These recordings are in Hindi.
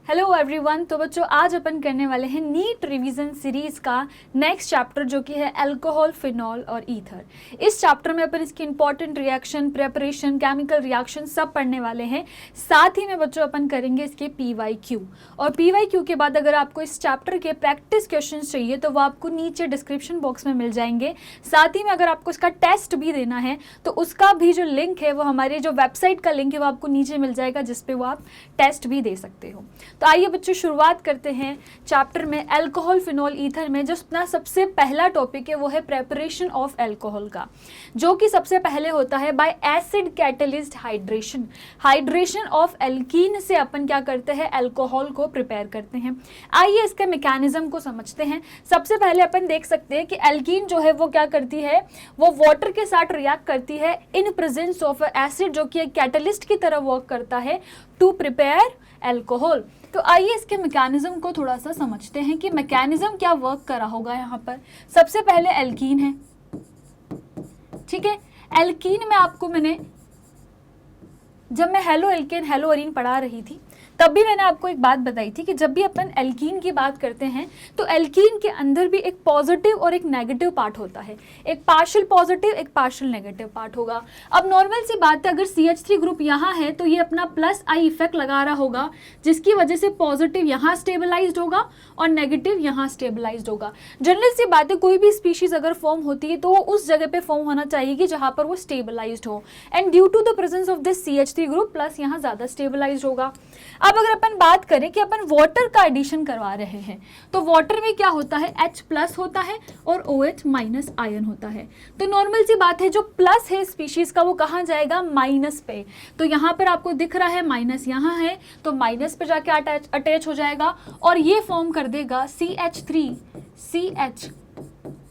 Hello everyone. तो बच्चों आज अपन करने वाले हैं नीट रिवीजन सीरीज का नेक्स्ट चैप्टर जो कि है अल्कोहल, फिनॉल और ईथर। इस चैप्टर में अपन इसकी important reaction, preparation, chemical reaction सब पढ़ने वाले हैं। साथ ही में बच्चों अपन करेंगे इसके PYQ, और PYQ के बाद अगर आपको इस चैप्टर के प्रैक्टिस क्वेश्चन चाहिए तो वो आपको नीचे डिस्क्रिप्शन बॉक्स में मिल जाएंगे। साथ ही में अगर आपको इसका टेस्ट भी देना है तो उसका भी जो लिंक है वो हमारे जो वेबसाइट का लिंक है वो आपको नीचे मिल जाएगा, जिसपे वो आप टेस्ट भी दे सकते हो। तो आइए बच्चों शुरुआत करते हैं चैप्टर में अल्कोहल, फिनॉल, ईथर में। जो अपना सबसे पहला टॉपिक है वो है प्रेपरेशन ऑफ अल्कोहल का, जो कि सबसे पहले होता है bye acid catalyst hydration. Hydration of alkene से अपन क्या करते हैं, अल्कोहल को प्रिपेयर करते हैं। आइए इसके मैकेनिज्म को समझते हैं। सबसे पहले अपन देख सकते हैं कि एल्कीन जो है वो क्या करती है, वो वाटर के साथ रिएक्ट करती है इन प्रेजेंस ऑफ एसिड, जो कि एक कैटलिस्ट की तरह वर्क करता है टू प्रिपेयर अल्कोहल। तो आइए इसके मैकेनिज्म को थोड़ा सा समझते हैं कि मैकेनिज्म क्या वर्क कर रहा होगा। यहाँ पर सबसे पहले एल्कीन है, ठीक है। एल्कीन में आपको जब मैं हेलो एल्केन, हेलो अरीन पढ़ा रही थी तब भी मैंने आपको एक बात बताई थी कि जब भी अपन एल्कीन की बात करते हैं तो एल्कीन के अंदर भी एक पॉजिटिव और एक नेगेटिव पार्ट होता है। एक पार्शियल पॉजिटिव, एक पार्शियल नेगेटिव पार्ट होगा। अब नॉर्मल सी बात है, अगर CH3 ग्रुप यहाँ है तो ये अपना +I इफेक्ट लगा रहा होगा, जिसकी वजह से पॉजिटिव यहाँ स्टेबलाइज्ड होगा और नेगेटिव यहाँ स्टेबलाइज्ड होगा। जनरल सी बात है, कोई भी स्पीशीज अगर फॉर्म होती है तो वो उस जगह पे फॉर्म होना चाहिए कि जहाँ पर वो स्टेबलाइज्ड हो, and due to the presence of this CH3 group plus यहाँ ज़्यादा स्टेबलाइज्ड होगा। अब अगर अपन बात करें कि अपन वाटर का एडिशन करवा रहे हैं तो वाटर में क्या होता है, H+ होता है और OH- आयन होता है। तो नॉर्मल सी बात है, जो प्लस है स्पीशीज का वो कहाँ जाएगा, माइनस पे। तो यहाँ पर आपको दिख रहा है माइनस यहाँ है तो माइनस पे जाके अटैच हो जाएगा और ये फॉर्म कर देगा CH3 CH,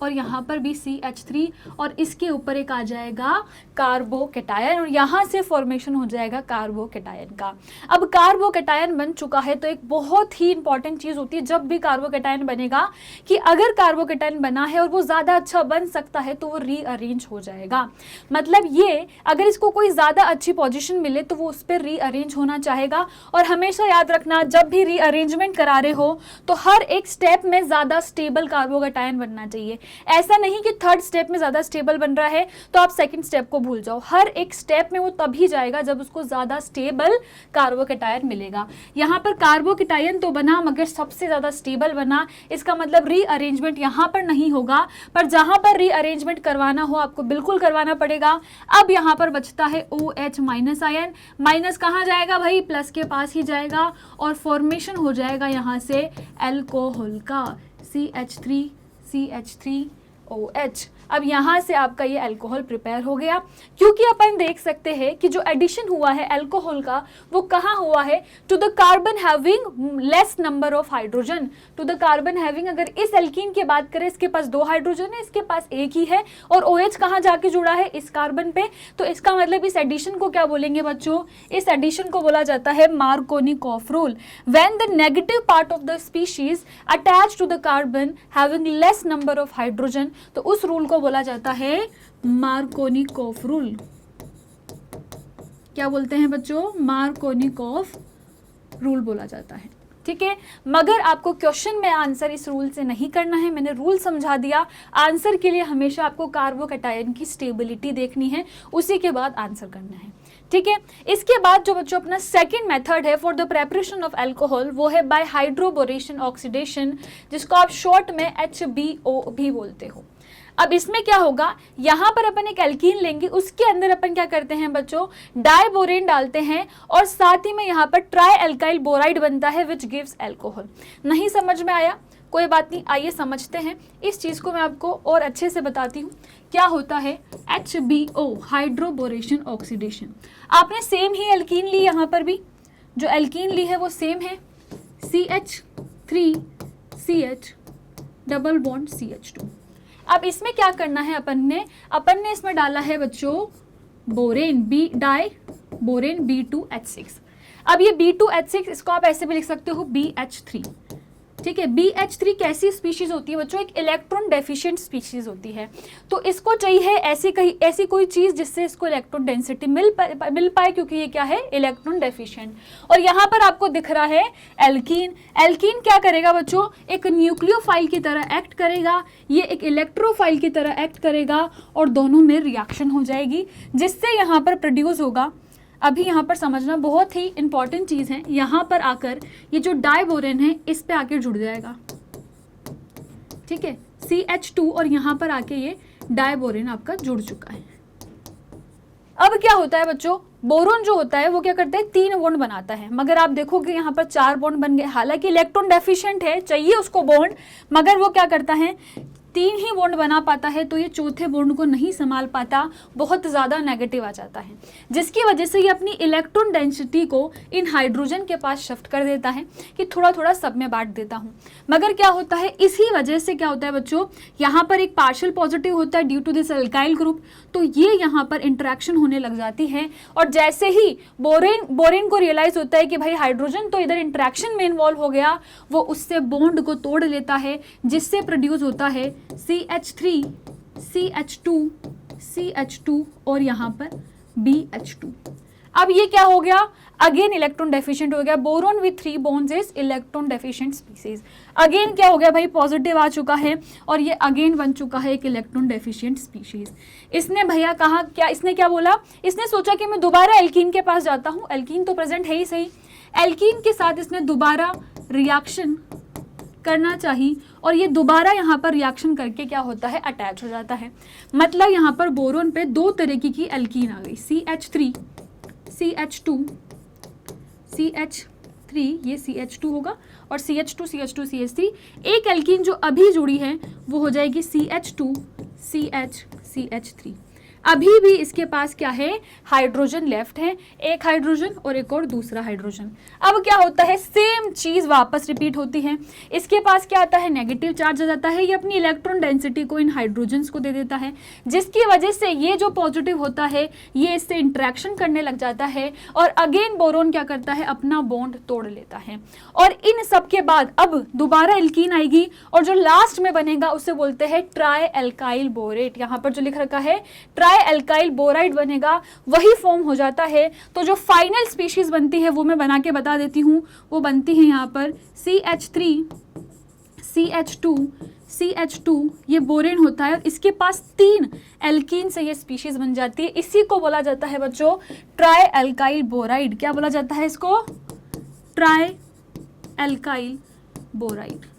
और यहाँ पर भी CH3, और इसके ऊपर एक आ जाएगा कार्बोकैटायन, और यहाँ से फॉर्मेशन हो जाएगा कार्बोकैटायन का। अब कार्बोकैटायन बन चुका है तो एक बहुत ही इंपॉर्टेंट चीज़ होती है जब भी कार्बोकैटायन बनेगा कि अगर कार्बोकैटायन बना है और वो ज़्यादा अच्छा बन सकता है तो वो रीअरेंज हो जाएगा। मतलब ये अगर इसको कोई ज़्यादा अच्छी पोजीशन मिले तो वो उस पर रीअरेंज होना चाहेगा। और हमेशा याद रखना, जब भी रीअरेंजमेंट करा रहे हो तो हर एक स्टेप में ज़्यादा स्टेबल कार्बोकैटायन बनना चाहिए। ऐसा नहीं कि थर्ड स्टेप में ज्यादा स्टेबल बन रहा है तो आप सेकंड स्टेप को भूल जाओ। हर एक स्टेप में वो तभी जाएगा जब उसको ज्यादा स्टेबल कार्बोकैटायन मिलेगा। यहाँ पर कार्बोकैटायन तो बना मगर सबसे ज्यादा स्टेबल बना, इसका मतलब रीअरेंजमेंट यहाँ पर नहीं होगा, पर जहां पर रीअरेंजमेंट करवाना हो आपको बिल्कुल करवाना पड़ेगा। अब यहाँ पर बचता है OH- आयन, माइनस कहाँ जाएगा भाई, प्लस के पास ही जाएगा और फॉर्मेशन हो जाएगा यहाँ से अल्कोहल का, CH3CH3OH। अब यहाँ से आपका ये अल्कोहल प्रिपेयर हो गया, क्योंकि अपन देख सकते हैं कि जो एडिशन हुआ है अल्कोहल का वो कहाँ हुआ है, to the carbon having less number of hydrogen. To the carbon having, अगर इस एल्कीन की बात करें, इसके पास 2 हाइड्रोजन है, इसके पास एक ही है, और OH कहाँ जाके जुड़ा है, इस कार्बन पे। तो इसका मतलब इस एडिशन को क्या बोलेंगे बच्चों, इस एडिशन को बोला जाता है Markovnikov rule. When the negative part of the species attach to the carbon having less number of hydrogen, तो उस रूल को बोला जाता है मार्कोनिकॉफ रूल। क्या बोलते हैं बच्चों, मार्कोनिकॉफ रूल बोला जाता है, ठीक है। मगर आपको क्वेश्चन में आंसर इस रूल से नहीं करना है, मैंने रूल समझा दिया। आंसर के लिए हमेशा आपको कार्बोकैटायन की स्टेबिलिटी देखनी है, उसी के बाद आंसर करना है, ठीक है। इसके बाद जो बच्चों अपना सेकंड मेथड है for the preparation of alcohol, वो है बाय हाइड्रोबोरेशन ऑक्सीडेशन, जिसको आप शॉर्ट में HBO भी बोलते हो। अब इसमें क्या होगा, यहाँ पर अपन एक एल्कीन लेंगे, उसके अंदर अपन क्या करते हैं बच्चों, डाइबोरेन डालते हैं और साथ ही में यहाँ पर ट्राई एल्काइल बोराइड बनता है विच गिव्स अल्कोहल। नहीं समझ में आया, कोई बात नहीं, आइए समझते हैं इस चीज़ को। मैं आपको और अच्छे से बताती हूँ क्या होता है HBO, हाइड्रोबोरेशन ऑक्सीडेशन। आपने सेम ही एल्कीन ली, यहाँ पर भी जो एल्कीन ली है वो सेम है, CH3CH डबल बॉन्ड CH2। अब इसमें क्या करना है, अपन ने इसमें डाला है बच्चों बोरेन, डाई बोरेन B2H6। अब ये B2H6 इसको आप ऐसे भी लिख सकते हो BH3, ठीक है। BH3 कैसी स्पीशीज होती है बच्चों, एक इलेक्ट्रॉन डेफिशिएंट स्पीशीज होती है। तो इसको चाहिए ऐसी कोई चीज जिससे इसको इलेक्ट्रॉन डेंसिटी मिल पाए, क्योंकि ये क्या है, इलेक्ट्रॉन डेफिशिएंट। और यहाँ पर आपको दिख रहा है एल्कीन। एल्कीन क्या करेगा बच्चों, एक न्यूक्लियोफाइल की तरह एक्ट करेगा, ये एक इलेक्ट्रोफाइल की तरह एक्ट करेगा और दोनों में रिएक्शन हो जाएगी, जिससे यहाँ पर प्रोड्यूस होगा। अभी यहाँ पर समझना बहुत ही इंपॉर्टेंट चीज़ है, यहाँ पर आकर ये जो डाइबोरेन है इस पे आकर जुड़ जाएगा, ठीक है, CH2, और यहाँ पर आके ये डाइबोरेन आपका जुड़ चुका है। अब क्या होता है बच्चों, बोरोन जो होता है वो क्या करता है, 3 बॉन्ड बनाता है, मगर आप देखोगे यहाँ पर 4 बॉन्ड बन गए। हालांकि इलेक्ट्रॉन डेफिशिएंट है, चाहिए उसको बॉन्ड, मगर वो क्या करता है, 3 ही बॉन्ड बना पाता है, तो ये चौथे बॉन्ड को नहीं संभाल पाता, बहुत ज़्यादा नेगेटिव आ जाता है, जिसकी वजह से ये अपनी इलेक्ट्रॉन डेंसिटी को इन हाइड्रोजन के पास शिफ्ट कर देता है कि थोड़ा थोड़ा सब में बांट देता हूँ। मगर क्या होता है, इसी वजह से क्या होता है बच्चों, यहाँ पर एक पार्शियल पॉजिटिव होता है due to this alkyl group, तो ये यहाँ पर इंटरेक्शन होने लग जाती है। और जैसे ही बोरेन को रियलाइज होता है कि भाई हाइड्रोजन तो इधर इंटरेक्शन में इन्वॉल्व हो गया, वो उससे बॉन्ड को तोड़ लेता है, जिससे प्रोड्यूस होता है CH3, CH2, CH2 और यहाँ पर BH2। अब ये क्या हो गया, अगेन इलेक्ट्रॉन डेफिशिएंट हो गया। Boron with 3 bonds is electron deficient species. Again क्या हो गया भाई, पॉजिटिव आ चुका है और ये अगेन बन चुका है एक इलेक्ट्रॉन डेफिशिएंट स्पीशीज। इसने भैया कहा क्या, इसने क्या बोला, इसने सोचा कि मैं दोबारा एल्कीन के पास जाता हूँ, एल्कीन तो प्रेजेंट है ही सही, एल्कीन के साथ इसने दोबारा रिएक्शन करना चाहिए, और ये दोबारा यहाँ पर रिएक्शन करके क्या होता है, अटैच हो जाता है। मतलब यहाँ पर बोरोन पे 2 तरीके की एल्कीन आ गई, CH3, CH2, CH3, ये CH2 होगा, और CH2, CH2, CH3। एक एल्कीन जो अभी जुड़ी है वो हो जाएगी CH2, CH, CH3। अभी भी इसके पास क्या है, हाइड्रोजन लेफ्ट है, एक हाइड्रोजन और एक और दूसरा हाइड्रोजन। अब क्या होता है, सेम चीज वापस रिपीट होती है। इसके पास क्या आता है, नेगेटिव चार्ज आ जाता है, ये अपनी इलेक्ट्रॉन डेंसिटी को इन हाइड्रोजन्स को दे देता है, जिसकी वजह से ये जो पॉजिटिव होता है ये इससे इंट्रैक्शन करने लग जाता है, और अगेन बोरोन क्या करता है, अपना बॉन्ड तोड़ लेता है। और इन सब के बाद अब दोबारा एल्कीन आएगी, और जो लास्ट में बनेगा उसे बोलते हैं ट्राई एल्काइल बोरेट। यहाँ पर जो लिख रखा है ट्राई एल्काइल बोराइड बनेगा, वही फॉर्म हो जाता है। तो जो फाइनल स्पीशीज बनती है वो मैं बना के बता देती हूँ, वो बनती है यहाँ पर CH3, CH2, CH2, ये बोरेन होता है, और इसके पास 3 एल्कीन से ये स्पीशीज बन जाती है। इसी को बोला जाता है बच्चों ट्राई एल्काइल बोराइड। क्या बोला जाता है इसको, ट्राई एल्काइल बोराइड।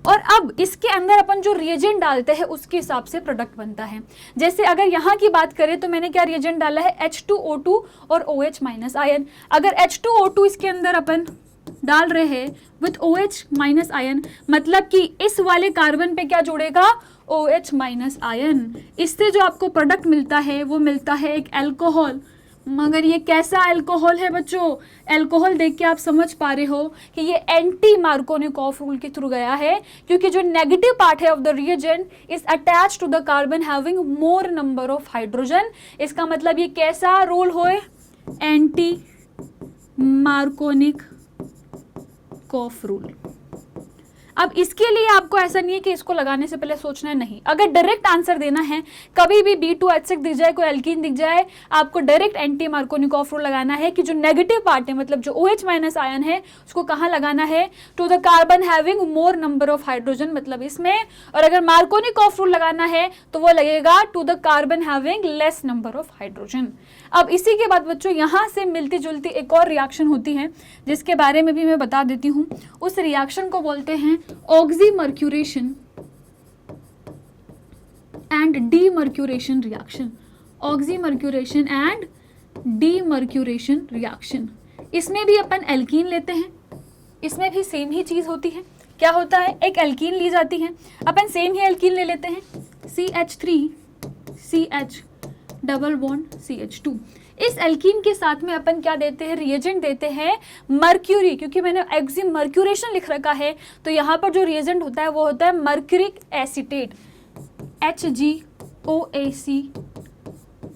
और अब इसके अंदर अपन जो रिएजेंट डालते हैं उसके हिसाब से प्रोडक्ट बनता है। जैसे अगर यहाँ की बात करें तो मैंने क्या रिएजेंट डाला है, H2O2 और OH माइनस आयन। अगर H2O2 इसके अंदर अपन डाल रहे हैं विथ OH माइनस आयन, मतलब कि इस वाले कार्बन पे क्या जुड़ेगा, OH माइनस आयन। इससे जो आपको प्रोडक्ट मिलता है वो मिलता है एक एल्कोहल। मगर ये कैसा अल्कोहल है बच्चों, अल्कोहल देख के आप समझ पा रहे हो कि ये एंटी मार्कोनिकॉफ रूल के थ्रू गया है, क्योंकि जो नेगेटिव पार्ट है of the reagent is attached to the carbon having more number of hydrogen. इसका मतलब ये कैसा रूल होए, एंटी मार्कोनिकॉफ रूल। अब इसके लिए आपको ऐसा नहीं है कि इसको लगाने से पहले सोचना है, नहीं। अगर डायरेक्ट आंसर देना है, कभी भी B2H6 दिख जाए, कोई एल्कीन दिख जाए, आपको डायरेक्ट एंटी मार्कोनिकॉफ रूल लगाना है कि जो नेगेटिव पार्ट है, मतलब जो OH माइनस आयन है, उसको कहाँ लगाना है, to the carbon having more number of hydrogen, मतलब इसमें। और अगर मार्कोनिकॉफ रूल लगाना है तो वो लगेगा to the carbon having less number of hydrogen. अब इसी के बाद बच्चों यहाँ से मिलती जुलती एक और रिएक्शन होती है, जिसके बारे में भी मैं बता देती हूँ। उस रिएक्शन को बोलते हैं oxymercuration and demercuration reaction. Oxymercuration and demercuration reaction. इसमें भी अपन एल्कीन लेते हैं, इसमें भी सेम ही चीज होती है। क्या होता है, एक एल्कीन ली जाती है, अपन सेम ही एल्कीन ले लेते हैं, CH3, CH double bond CH2। इस एल्कीन के साथ में अपन क्या देते हैं, रिएजेंट देते हैं मर्क्यूरी, क्योंकि मैंने ऑक्सीमर्क्यूरेशन लिख रखा है, तो यहाँ पर जो रिएजेंट होता है वो होता है मर्क्यूरिक एसीटेट, HgOAc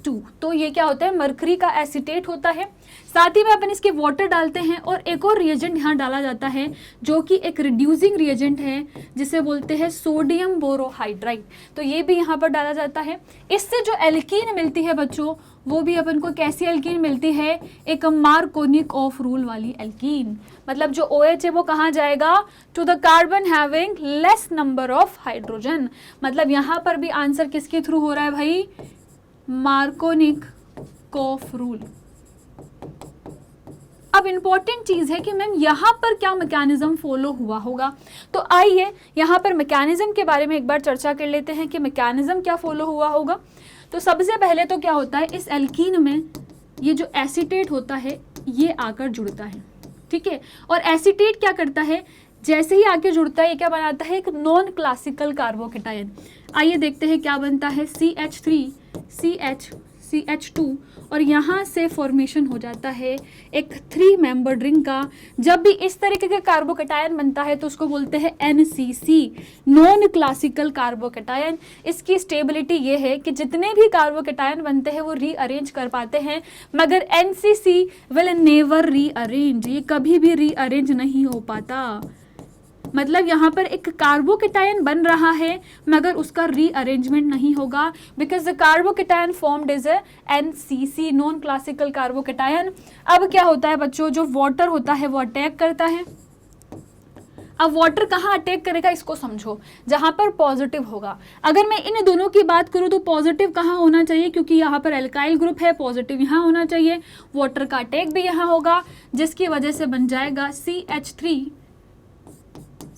2। तो ये क्या होता है, मरकरी का एसीटेट होता है। साथ ही में अपन इसके वाटर डालते हैं और एक और रिएजेंट यहाँ डाला जाता है जो कि एक रिड्यूसिंग रिएजेंट है जिसे बोलते हैं सोडियम बोरोहाइड्राइड। तो ये भी यहाँ पर डाला जाता है। इससे जो एल्कीन मिलती है बच्चों, वो भी अपन को कैसी एल्कीन मिलती है, एक मार्कोनिक ऑफ रूल वाली एल्कीन। मतलब जो OH है वो कहाँ जाएगा, to the carbon having less number of hydrogen. मतलब यहाँ पर भी आंसर किसके थ्रू हो रहा है भाई, मार्कोनिक ऑफ रूल। अब इंपॉर्टेंट चीज है कि मैम यहाँ पर क्या मैकेनिज्म फॉलो हुआ होगा। तो आइए यहाँ पर मैकेनिज्म के बारे में एक बार चर्चा कर लेते हैं कि मैकेनिज्म क्या फॉलो हुआ होगा। तो सबसे पहले तो क्या होता है, इस एल्कीन में ये जो एसीटेट होता है ये आकर जुड़ता है, ठीक है। और एसीटेट क्या करता है, जैसे ही आके जुड़ता है ये क्या बनाता है, एक नॉन क्लासिकल कार्बोकेटायन। आइए देखते हैं क्या बनता है, CH3 CH2 और यहाँ से फॉर्मेशन हो जाता है एक 3 मेंबर्ड रिंग का। जब भी इस तरीके का कार्बोकेटायन बनता है तो उसको बोलते हैं NCC, नॉन क्लासिकल कार्बोकेटायन। इसकी स्टेबिलिटी ये है कि जितने भी कार्बोकेटायन बनते हैं वो रीअरेंज कर पाते हैं, मगर NCC विल नेवर रीअरेंज, ये कभी भी रीअरेंज नहीं हो पाता। मतलब यहाँ पर एक कार्बोकेटायन बन रहा है मगर उसका रीअरेंजमेंट नहीं होगा, because the carbocation formed is a NCC, non classical carbocation. अब क्या होता है बच्चों, जो वाटर होता है वो अटैक करता है। अब वाटर कहाँ अटैक करेगा इसको समझो, जहाँ पर पॉजिटिव होगा। अगर मैं इन दोनों की बात करूँ तो पॉजिटिव कहाँ होना चाहिए, क्योंकि यहाँ पर एल्काइल ग्रुप है, पॉजिटिव यहाँ होना चाहिए। वाटर का अटैक भी यहाँ होगा जिसकी वजह से बन जाएगा CH3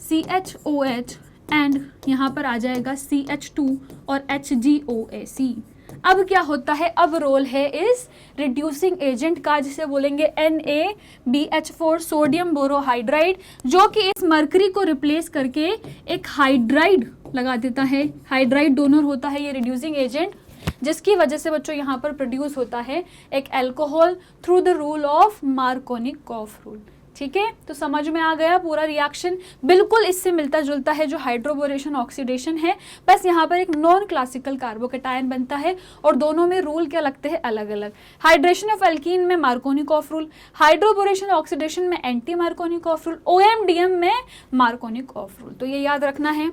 CHOH एंड यहाँ पर आ जाएगा CH2 और HgOAC। अब क्या होता है, अब रोल है इस रिड्यूसिंग एजेंट का जिसे बोलेंगे NaBH4 सोडियम बोरोहाइड्राइड, जो कि इस मरकरी को रिप्लेस करके एक हाइड्राइड लगा देता है। हाइड्राइड डोनर होता है ये रिड्यूसिंग एजेंट, जिसकी वजह से बच्चों यहाँ पर प्रोड्यूस होता है एक alcohol through the rule of मार्कोनिक of rule. ठीक है, तो समझ में आ गया पूरा रिएक्शन। बिल्कुल इससे मिलता जुलता है जो हाइड्रोबोरेशन ऑक्सीडेशन है, बस यहाँ पर एक नॉन क्लासिकल कार्बोकेटायन बनता है और दोनों में रूल क्या लगते हैं, अलग अलग। हाइड्रेशन ऑफ एल्कीन में Markovnikov of rule, hydroboration oxidation में anti Markovnikov of rule, OMDM में मार्कोनिक ऑफ रूल। तो ये याद रखना है।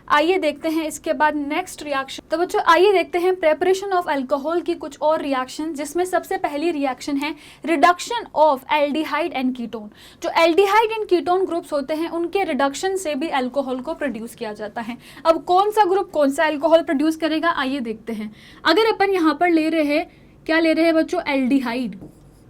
आइए देखते हैं इसके बाद नेक्स्ट रिएक्शन। तो बच्चों आइए देखते हैं प्रेपरेशन ऑफ अल्कोहल की कुछ और रिएक्शन, जिसमें सबसे पहली रिएक्शन है reduction of aldehyde and ketone. जो एल्डिहाइड एंड कीटोन ग्रुप्स होते हैं उनके रिडक्शन से भी अल्कोहल को प्रोड्यूस किया जाता है। अब कौन सा ग्रुप कौन सा अल्कोहल प्रोड्यूस करेगा, आइए देखते हैं। अगर अपन यहाँ पर ले रहे हैं, क्या ले रहे हैं बच्चों, एल्डिहाइड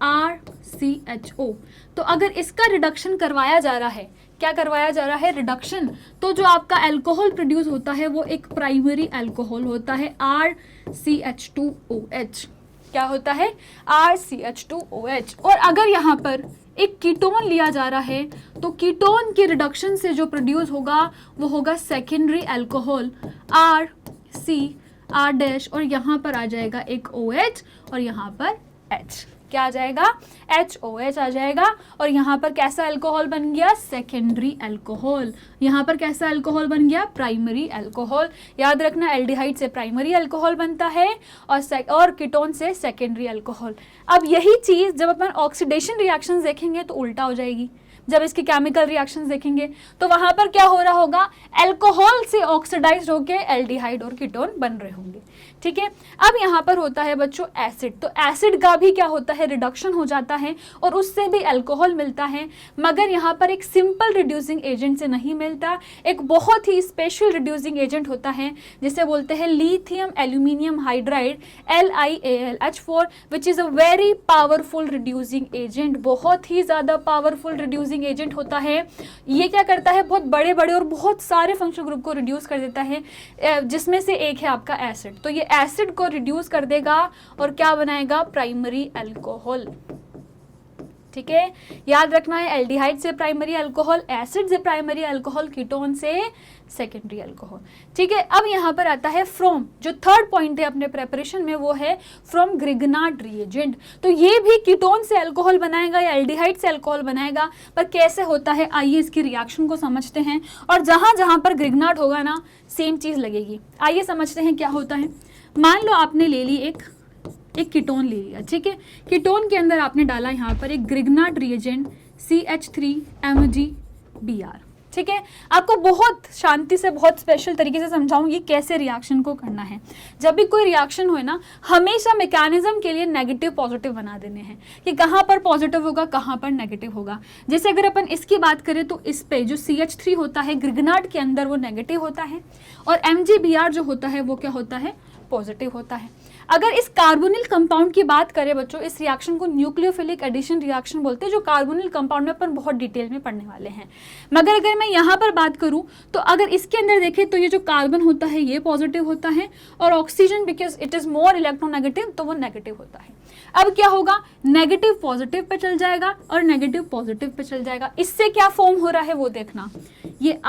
RCHO, तो अगर इसका रिडक्शन करवाया जा रहा है, क्या करवाया जा रहा है, रिडक्शन, तो जो आपका अल्कोहल प्रोड्यूस होता है वो एक प्राइमरी अल्कोहल होता है RCH2OH। क्या होता है, RCH2OH। और अगर यहाँ पर एक कीटोन लिया जा रहा है तो कीटोन के रिडक्शन से जो प्रोड्यूस होगा वो होगा सेकेंडरी अल्कोहल RC और यहाँ पर आ जाएगा एक OH और यहाँ पर H। क्या आ जाएगा, HOH आ जाएगा। और यहाँ पर कैसा अल्कोहल बन गया, सेकेंडरी अल्कोहल। यहाँ पर कैसा अल्कोहल बन गया, प्राइमरी अल्कोहल। याद रखना, एल्डिहाइड से प्राइमरी अल्कोहल बनता है और कीटोन से सेकेंडरी अल्कोहल। अब यही चीज़ जब अपन ऑक्सीडेशन रिएक्शंस देखेंगे तो उल्टा हो जाएगी। जब इसके केमिकल रिएक्शंस देखेंगे तो वहां पर क्या हो रहा होगा, अल्कोहल से ऑक्सीडाइज्ड होके एल्डिहाइड और कीटोन बन रहे होंगे। ठीक है, अब यहाँ पर होता है बच्चों एसिड। तो एसिड का भी क्या होता है, रिडक्शन हो जाता है और उससे भी अल्कोहल मिलता है, मगर यहाँ पर एक सिंपल रिड्यूसिंग एजेंट से नहीं मिलता। एक बहुत ही स्पेशल रिड्यूसिंग एजेंट होता है जिसे बोलते हैं lithium aluminium hydride LiAlH4, which is a very powerful reducing agent. बहुत ही ज़्यादा पावरफुल रिड्यूसिंग एजेंट होता है। ये क्या करता है, बहुत बड़े बड़े और बहुत सारे फंक्शनल ग्रुप को रिड्यूस कर देता है, जिसमें से एक है आपका एसिड। तो ये एसिड को रिड्यूस कर देगा और क्या बनाएगा, प्राइमरी अल्कोहल। ठीक है, याद रखना है, एल्डिहाइड से प्राइमरी अल्कोहल, एसिड से प्राइमरी अल्कोहल, कीटोन से सेकेंडरी अल्कोहल। ठीक है, अब यहाँ पर आता है फ्रॉम, जो थर्ड पॉइंट है अपने प्रेपरेशन में वो है फ्रॉम ग्रिग्नार्ड रिएजेंट। तो ये भी कीटोन से अल्कोहल बनाएगा या एल्डिहाइड से अल्कोहल बनाएगा, पर कैसे होता है आइए इसकी रिएक्शन को समझते हैं। और जहाँ जहाँ पर ग्रिग्नार्ड होगा ना, सेम चीज़ लगेगी। आइए समझते हैं क्या होता है। मान लो आपने ले ली एक एक कीटोन ले लिया, ठीक है। कीटोन के अंदर आपने डाला यहाँ पर एक ग्रिग्नार्ड रिएजेंट CH3MgBr, ठीक है। आपको बहुत शांति से बहुत स्पेशल तरीके से समझाऊंगी कैसे रिएक्शन को करना है। जब भी कोई रिएक्शन हो ना, हमेशा मैकेनिज्म के लिए नेगेटिव पॉजिटिव बना देने हैं कि कहाँ पर पॉजिटिव होगा कहाँ पर नेगेटिव होगा। जैसे अगर अपन इसकी बात करें तो इस पे जो CH3 होता है ग्रिग्नार्ड के अंदर वो नेगेटिव होता है और MgBr जो होता है वो क्या होता है, पॉजिटिव होता है। अगर इस कार्बोनिल कंपाउंड की बात करें बच्चों, इस रिएक्शन को न्यूक्लियोफिलिक एडिशन रिएक्शन बोलते हैं, जो कार्बोनिल कंपाउंड में अपन बहुत डिटेल में पढ़ने वाले हैं। मगर अगर मैं यहाँ पर बात करूँ तो अगर इसके अंदर देखें तो ये जो कार्बन होता है ये पॉजिटिव होता है और oxygen because it is more electronegative तो वो नेगेटिव होता है। अब क्या होगा, नेगेटिव पॉजिटिव पे चल जाएगा और नेगेटिव पॉजिटिव पे चल जाएगा। इससे क्या फॉर्म हो रहा है वो देखना, ये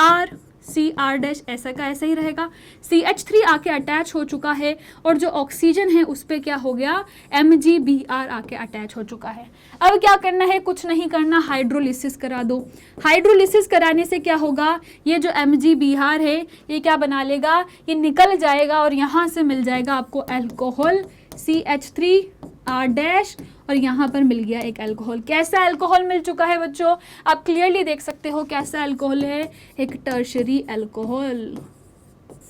CR- ऐसा का ऐसा ही रहेगा। CH3 आके अटैच हो चुका है और जो ऑक्सीजन है उस पे क्या हो गया, MgBr आके अटैच हो चुका है। अब क्या करना है, कुछ नहीं करना, हाइड्रोलिसिस करा दो। हाइड्रोलिसिस कराने से क्या होगा, ये जो MgBr है ये क्या बना लेगा, ये निकल जाएगा और यहाँ से मिल जाएगा आपको अल्कोहल CH3R- और यहाँ पर मिल गया एक अल्कोहल। कैसा अल्कोहल मिल चुका है बच्चों, आप क्लियरली देख सकते हो कैसा अल्कोहल है, एक टर्शरी अल्कोहल,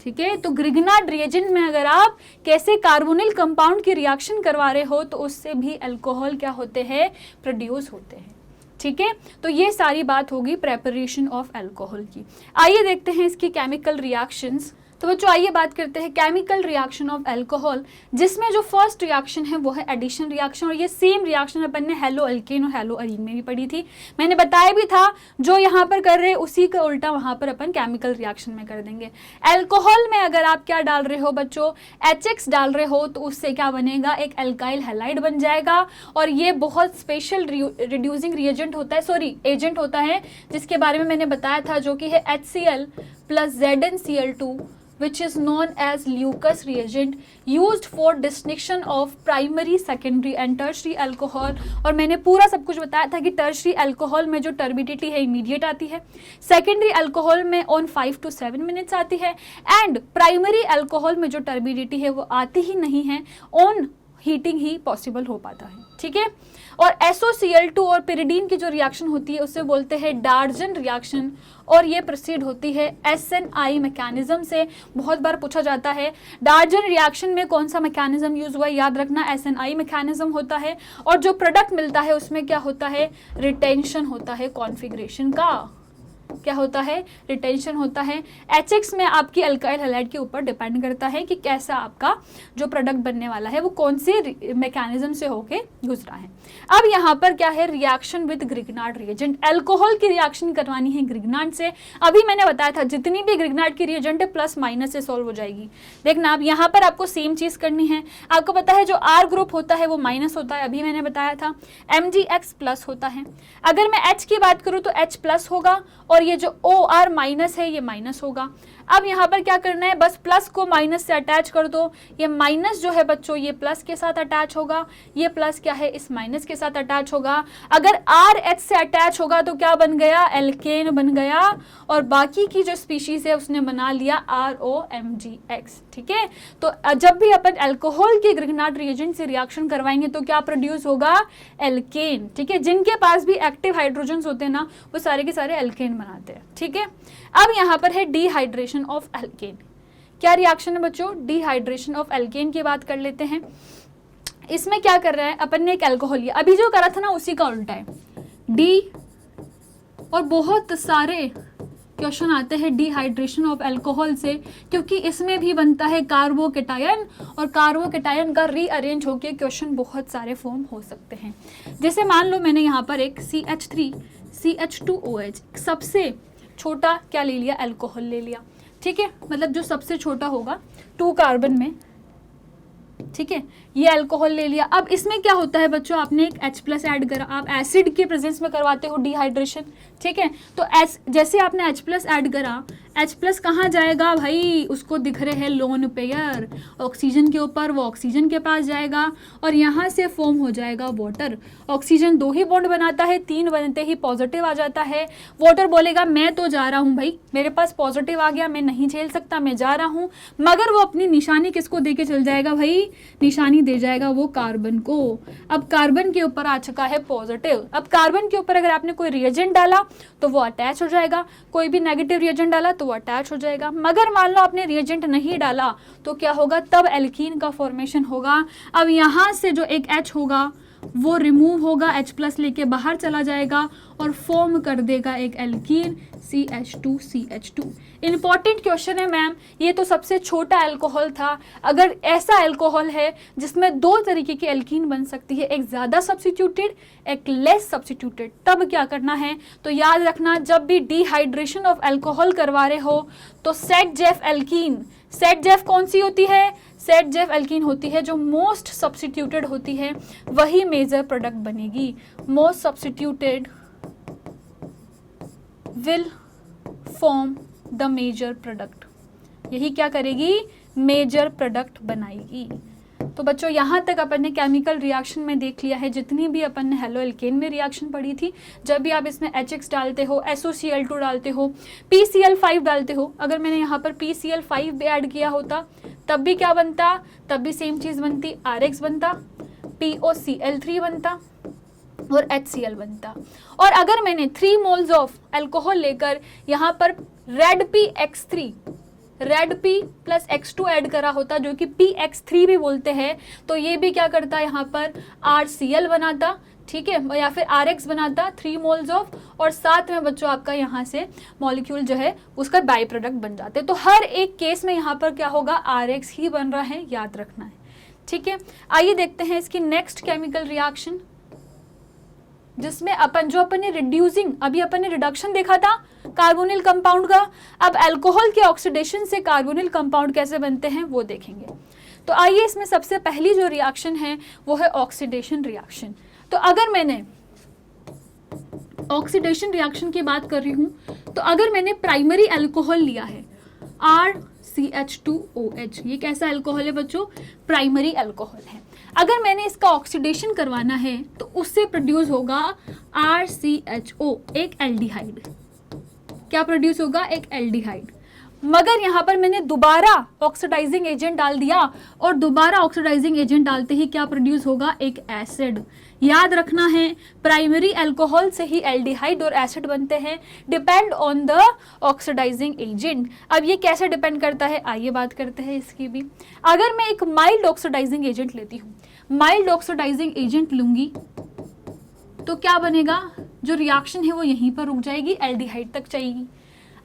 ठीक है। तो ग्रिग्नार्ड रिएजेंट में अगर आप कैसे कार्बोनिल कंपाउंड की रिएक्शन करवा रहे हो तो उससे भी अल्कोहल क्या होते हैं, प्रोड्यूस होते हैं, ठीक है। तो ये सारी बात होगी प्रेपरेशन ऑफ अल्कोहल की। आइए देखते हैं इसकी केमिकल रिएक्शंस। तो बच्चों आइए बात करते हैं केमिकल रिएक्शन ऑफ अल्कोहल, जिसमें जो फर्स्ट रिएक्शन है वो है एडिशन रिएक्शन। और ये सेम रिएक्शन अपन ने हेलो अल्केन और हेलो अरीन में भी पढ़ी थी। मैंने बताया भी था जो यहाँ पर कर रहे हैं उसी का उल्टा वहाँ पर अपन केमिकल रिएक्शन में कर देंगे। अल्कोहल में अगर आप क्या डाल रहे हो बच्चों, HX डाल रहे हो तो उससे क्या बनेगा, एक अल्काइल हैलाइड बन जाएगा। और ये बहुत स्पेशल रिड्यूसिंग रिएजेंट होता है, सॉरी एजेंट होता है, जिसके बारे में मैंने बताया था, जो कि है HCl + ZnCl2 which is known as Lucas reagent used for distinction of primary, secondary and tertiary alcohol। और मैंने पूरा सब कुछ बताया था कि टर्शरी अल्कोहल में जो टर्बिडिटी है इमीडिएट आती है, सेकेंडरी अल्कोहल में ऑन 5 to 7 मिनट्स आती है एंड प्राइमरी अल्कोहल में जो टर्बिडिटी है वो आती ही नहीं है, ऑन हीटिंग ही पॉसिबल हो पाता है, ठीक है। और SOCl2 और पिरिडीन की जो रिएक्शन होती है उससे बोलते हैं डार्जन रिएक्शन और ये प्रोसीड होती है SNI मैकेनिज्म से। बहुत बार पूछा जाता है डार्जन रिएक्शन में कौन सा मैकेनिज्म यूज हुआ है, याद रखना SNI मैकेनिज्म होता है। और जो प्रोडक्ट मिलता है उसमें क्या होता है, रिटेंशन होता है कॉन्फ़िगरेशन का, क्या होता है, रिटेंशन होता है। HX में आपकी अल्काइल हैलाइड के ऊपर डिपेंड करता है कि कैसा आपका जो प्रोडक्ट बनने वाला है वो कौन से मैकेनिज्म से होके गुजरा है। अब यहाँ पर क्या है, reaction with Grignard reagent. Alcohol की रिएक्शन करवानी है ग्रिग्नार्ड से। अभी मैंने बताया था जितनी भी ग्रिग्नार्ड की रिएजेंट है प्लस माइनस से सॉल्व हो जाएगी। देखना अब यहाँ पर आपको सेम चीज करनी है। आपको पता है जो R ग्रुप होता है वो माइनस होता है, अभी मैंने बताया था। MgX प्लस होता है। अगर मैं H की बात करूँ तो H प्लस होगा और ये जो OR माइनस है ये माइनस होगा। अब यहाँ पर क्या करना है, बस प्लस को माइनस से अटैच कर दो। ये माइनस जो है बच्चों ये प्लस के साथ अटैच होगा, ये प्लस क्या है इस माइनस के साथ अटैच होगा। अगर RH से अटैच होगा तो क्या बन गया, एल्केन बन गया और बाकी की जो स्पीशीज है उसने बना लिया ROMgX, ठीक है। तो जब भी अपन अल्कोहल के ग्रिग्नार्ड रिएजेंट से रिएक्शन करवाएंगे तो क्या प्रोड्यूस होगा, एल्केन, ठीक है। जिनके पास भी एक्टिव हाइड्रोजन होते हैं ना वो सारे के सारे एल्केन बनाते हैं, ठीक है। अब यहाँ पर है डिहाइड्रेशन ऑफ एल्केन। क्या रिएक्शन है बच्चों, डिहाइड्रेशन ऑफ एल्केन की बात कर लेते हैं। इसमें क्या कर रहा है, अपन ने एक अल्कोहल लिया, अभी जो करा था ना उसी का उल्टा है, डी। और बहुत सारे क्वेश्चन आते हैं डिहाइड्रेशन ऑफ अल्कोहल से, क्योंकि इसमें भी बनता है कार्बोकेटायन और कार्बोकेटायन का रीअरेंज होकर क्वेश्चन बहुत सारे फॉर्म हो सकते हैं। जैसे मान लो मैंने यहाँ पर एक CH3 CH2OH सबसे छोटा क्या ले लिया, अल्कोहल ले लिया, ठीक है। मतलब जो सबसे छोटा होगा 2 कार्बन में, ठीक है, ये अल्कोहल ले लिया। अब इसमें क्या होता है बच्चों, आपने एक H+ ऐड करा, आप एसिड के प्रेजेंस में करवाते हो डिहाइड्रेशन, ठीक है। तो जैसे आपने H+ ऐड करा, H प्लस कहाँ जाएगा भाई, उसको दिख रहे हैं लोन पेयर, ऑक्सीजन के ऊपर, वो ऑक्सीजन के पास जाएगा और यहाँ से फॉर्म हो जाएगा वाटर। ऑक्सीजन 2 ही बॉन्ड बनाता है, 3 बनते ही पॉजिटिव आ जाता है। वाटर बोलेगा मैं तो जा रहा हूँ भाई, मेरे पास पॉजिटिव आ गया, मैं नहीं झेल सकता, मैं जा रहा हूँ, मगर वो अपनी निशानी किसको दे के चल जाएगा भाई, निशानी दे जाएगा वो कार्बन को। अब कार्बन के ऊपर आ चुका है पॉजिटिव। अब कार्बन के ऊपर अगर आपने कोई रिएजेंट डाला तो वो अटैच हो जाएगा, कोई भी नेगेटिव रिएजेंट डाला तो वो अटैच हो जाएगा। मगर मान लो आपने रिएजेंट नहीं डाला तो क्या होगा, तब एल्कीन का फॉर्मेशन होगा। अब यहाँ से जो एक H होगा वो रिमूव होगा, H प्लस लेके बाहर चला जाएगा और फॉर्म कर देगा एक एल्कीन CH2CH2। इंपॉर्टेंट क्वेश्चन है मैम, ये तो सबसे छोटा अल्कोहल था। अगर ऐसा अल्कोहल है जिसमें 2 तरीके की एल्कीन बन सकती है, एक ज़्यादा सब्स्टिट्यूटेड, एक लेस सब्स्टिट्यूटेड, तब क्या करना है, तो याद रखना जब भी डिहाइड्रेशन ऑफ अल्कोहल करवा रहे हो तो set Jeff alkene, set Jeff कौन सी होती है, सेट जेफ एल्कीन होती है जो मोस्ट सब्स्टिट्यूटेड होती है, वही मेजर प्रोडक्ट बनेगी। Most substituted will form the major product, यही क्या करेगी, मेजर प्रोडक्ट बनाएगी। तो बच्चों यहाँ तक अपन ने केमिकल रिएक्शन में देख लिया है, जितनी भी अपन ने हेलो एल्केन में रिएक्शन पढ़ी थी। जब भी आप इसमें HX डालते हो, SOCl2 डालते हो, PCl5 डालते हो, अगर मैंने यहाँ पर PCl5 भी ऐड किया होता तब भी क्या बनता, तब भी सेम चीज़ बनती, RX बनता, POCl3 बनता और HCl बनता। और अगर मैंने 3 मोल्स ऑफ अल्कोहल लेकर यहाँ पर red PX3, red P plus X2 add करा होता, जो कि PX3 भी बोलते हैं, तो ये भी क्या करता है, यहाँ पर RCl बनाता, ठीक है, या फिर RX बनाता 3 मोल्स ऑफ, और साथ में बच्चों आपका यहाँ से मॉलिक्यूल जो है उसका बाई प्रोडक्ट बन जाते। तो हर एक केस में यहाँ पर क्या होगा, RX ही बन रहा है, याद रखना है, ठीक है। आइए देखते हैं इसकी नेक्स्ट केमिकल रिएक्शन, जिसमें अपन ने रिड्यूसिंग, अभी अपन ने रिडक्शन देखा था कार्बोनिल कंपाउंड का, अब अल्कोहल के ऑक्सीडेशन से कार्बोनिल कंपाउंड कैसे बनते हैं वो देखेंगे। तो आइए इसमें सबसे पहली जो रिएक्शन है वो है ऑक्सीडेशन रिएक्शन। तो अगर मैंने ऑक्सीडेशन रिएक्शन की बात कर रही हूं, तो अगर मैंने प्राइमरी अल्कोहल लिया है RCH2OH, ये कैसा अल्कोहल है बच्चों, प्राइमरी अल्कोहल है। अगर मैंने इसका ऑक्सीडेशन करवाना है तो उससे प्रोड्यूस होगा RCHO, एक एल्डिहाइड। क्या प्रोड्यूस होगा, एक एल्डिहाइड। मगर यहाँ पर मैंने दोबारा ऑक्सीडाइजिंग एजेंट डाल दिया, और दोबारा ऑक्सीडाइजिंग एजेंट डालते ही क्या प्रोड्यूस होगा, एक एसिड। याद रखना है प्राइमरी अल्कोहल से ही एल्डिहाइड और एसिड बनते हैं, depend on the oxidizing agent. अब ये कैसे डिपेंड करता है, आइए बात करते हैं इसकी भी। अगर मैं एक माइल्ड ऑक्सीडाइजिंग एजेंट लेती हूँ, माइल्ड ऑक्सीडाइजिंग एजेंट लूंगी तो क्या बनेगा, जो रिएक्शन है वो यहीं पर रुक जाएगी, एल्डिहाइड तक जाएगी।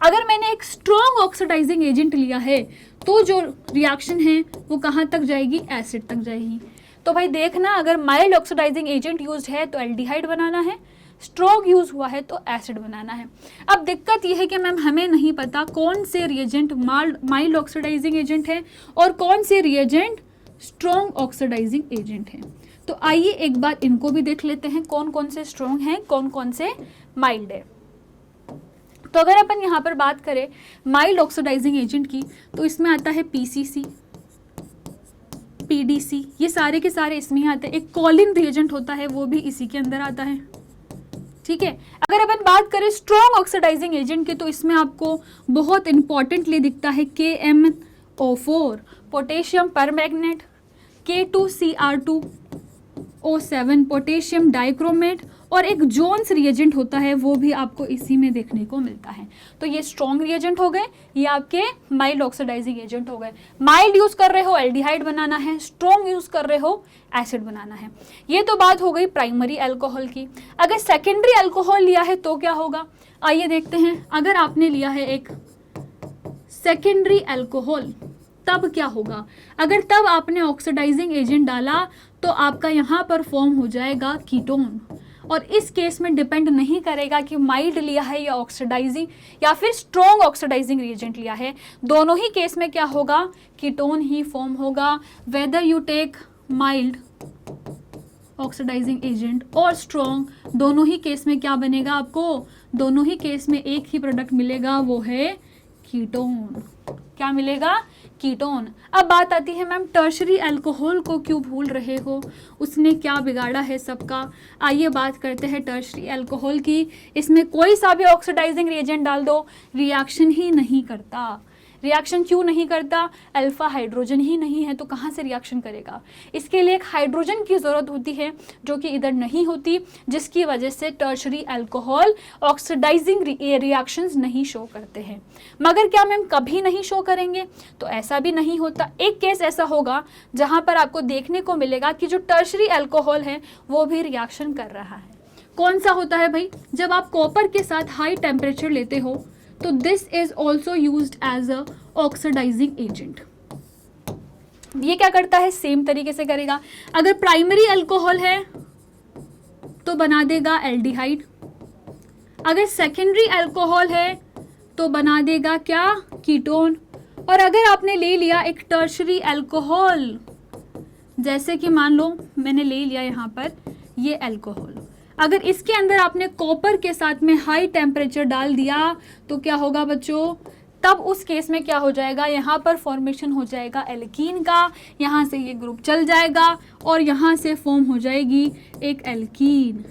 अगर मैंने एक स्ट्रॉन्ग ऑक्सीडाइजिंग एजेंट लिया है तो जो रिएक्शन है वो कहाँ तक जाएगी, एसिड तक जाएगी। तो भाई देखना, अगर माइल्ड ऑक्सीडाइजिंग एजेंट यूज है तो एल्डिहाइड बनाना है, स्ट्रॉन्ग यूज हुआ है तो एसिड बनाना है। अब दिक्कत यह है कि मैम हमें नहीं पता कौन से रिएजेंट माइल्ड ऑक्सीडाइजिंग एजेंट है और कौन से रिएजेंट स्ट्रॉन्ग ऑक्सीडाइजिंग एजेंट है। तो आइए एक बार इनको भी देख लेते हैं, कौन कौन से स्ट्रॉन्ग हैं, कौन कौन से माइल्ड है। तो अगर अपन यहाँ पर बात करें माइल्ड ऑक्सीडाइजिंग एजेंट की, तो इसमें आता है PCC, PDC, ये सारे के सारे इसमें ही आते हैं। एक कॉलिन रिएजेंट होता है वो भी इसी के अंदर आता है, ठीक है। अगर अपन बात करें स्ट्रॉन्ग ऑक्सीडाइजिंग एजेंट की, तो इसमें आपको बहुत इंपॉर्टेंटली दिखता है KMO4, potassium permanganate, K2Cr2O7, potassium dichromate, और एक जोन्स रिएजेंट होता है वो भी आपको इसी में देखने को मिलता है। तो ये स्ट्रॉन्ग रिएजेंट हो गए, ये आपके माइल्ड ऑक्सीडाइजिंग एजेंट हो गए। माइल्ड यूज कर रहे हो एल्डिहाइड बनाना है, स्ट्रॉन्ग यूज कर रहे हो एसिड बनाना है। ये तो बात हो गई प्राइमरी अल्कोहल की। अगर सेकेंडरी अल्कोहल लिया है तो क्या होगा, आइए देखते हैं। अगर आपने लिया है एक सेकेंडरी अल्कोहल तब क्या होगा, अगर तब आपने ऑक्सीडाइजिंग एजेंट डाला तो आपका यहाँ पर फॉर्म हो जाएगा कीटोन। और इस केस में डिपेंड नहीं करेगा कि माइल्ड लिया है या ऑक्सीडाइजिंग या फिर स्ट्रॉन्ग ऑक्सीडाइजिंग रिएजेंट लिया है, दोनों ही केस में क्या होगा, कीटोन ही फॉर्म होगा। Whether you take mild oxidizing agent और स्ट्रॉन्ग, दोनों ही केस में क्या बनेगा आपको, दोनों ही केस में एक ही प्रोडक्ट मिलेगा, वो है कीटोन। क्या मिलेगा? कीटोन। अब बात आती है मैम टर्शरी अल्कोहल को क्यों भूल रहे हो, उसने क्या बिगाड़ा है सबका। आइए बात करते हैं टर्शरी अल्कोहल की। इसमें कोई सा भी ऑक्सीडाइजिंग रिएजेंट डाल दो, रिएक्शन ही नहीं करता। रिएक्शन क्यों नहीं करता? अल्फा हाइड्रोजन ही नहीं है तो कहाँ से रिएक्शन करेगा। इसके लिए एक हाइड्रोजन की ज़रूरत होती है जो कि इधर नहीं होती, जिसकी वजह से टर्शरी अल्कोहल ऑक्सीडाइजिंग रिएक्शंस नहीं शो करते हैं। मगर क्या मैम कभी नहीं शो करेंगे? तो ऐसा भी नहीं होता। एक केस ऐसा होगा जहाँ पर आपको देखने को मिलेगा कि जो टर्शरी अल्कोहल है वो भी रिएक्शन कर रहा है। कौन सा होता है भाई? जब आप कॉपर के साथ हाई टेम्परेचर लेते हो तो this is also used as a oxidizing agent. ये क्या करता है? सेम तरीके से करेगा। अगर प्राइमरी अल्कोहल है तो बना देगा एल्डिहाइड, अगर सेकेंडरी अल्कोहल है तो बना देगा क्या? कीटोन। और अगर आपने ले लिया एक टर्शरी अल्कोहल, जैसे कि मान लो मैंने ले लिया यहाँ पर ये अल्कोहल, अगर इसके अंदर आपने कॉपर के साथ में हाई टेम्परेचर डाल दिया तो क्या होगा बच्चों? तब उस केस में क्या हो जाएगा? यहाँ पर फॉर्मेशन हो जाएगा एल्कीन का, यहाँ से ये ग्रुप चल जाएगा और यहाँ से फॉर्म हो जाएगी एक एल्कीन।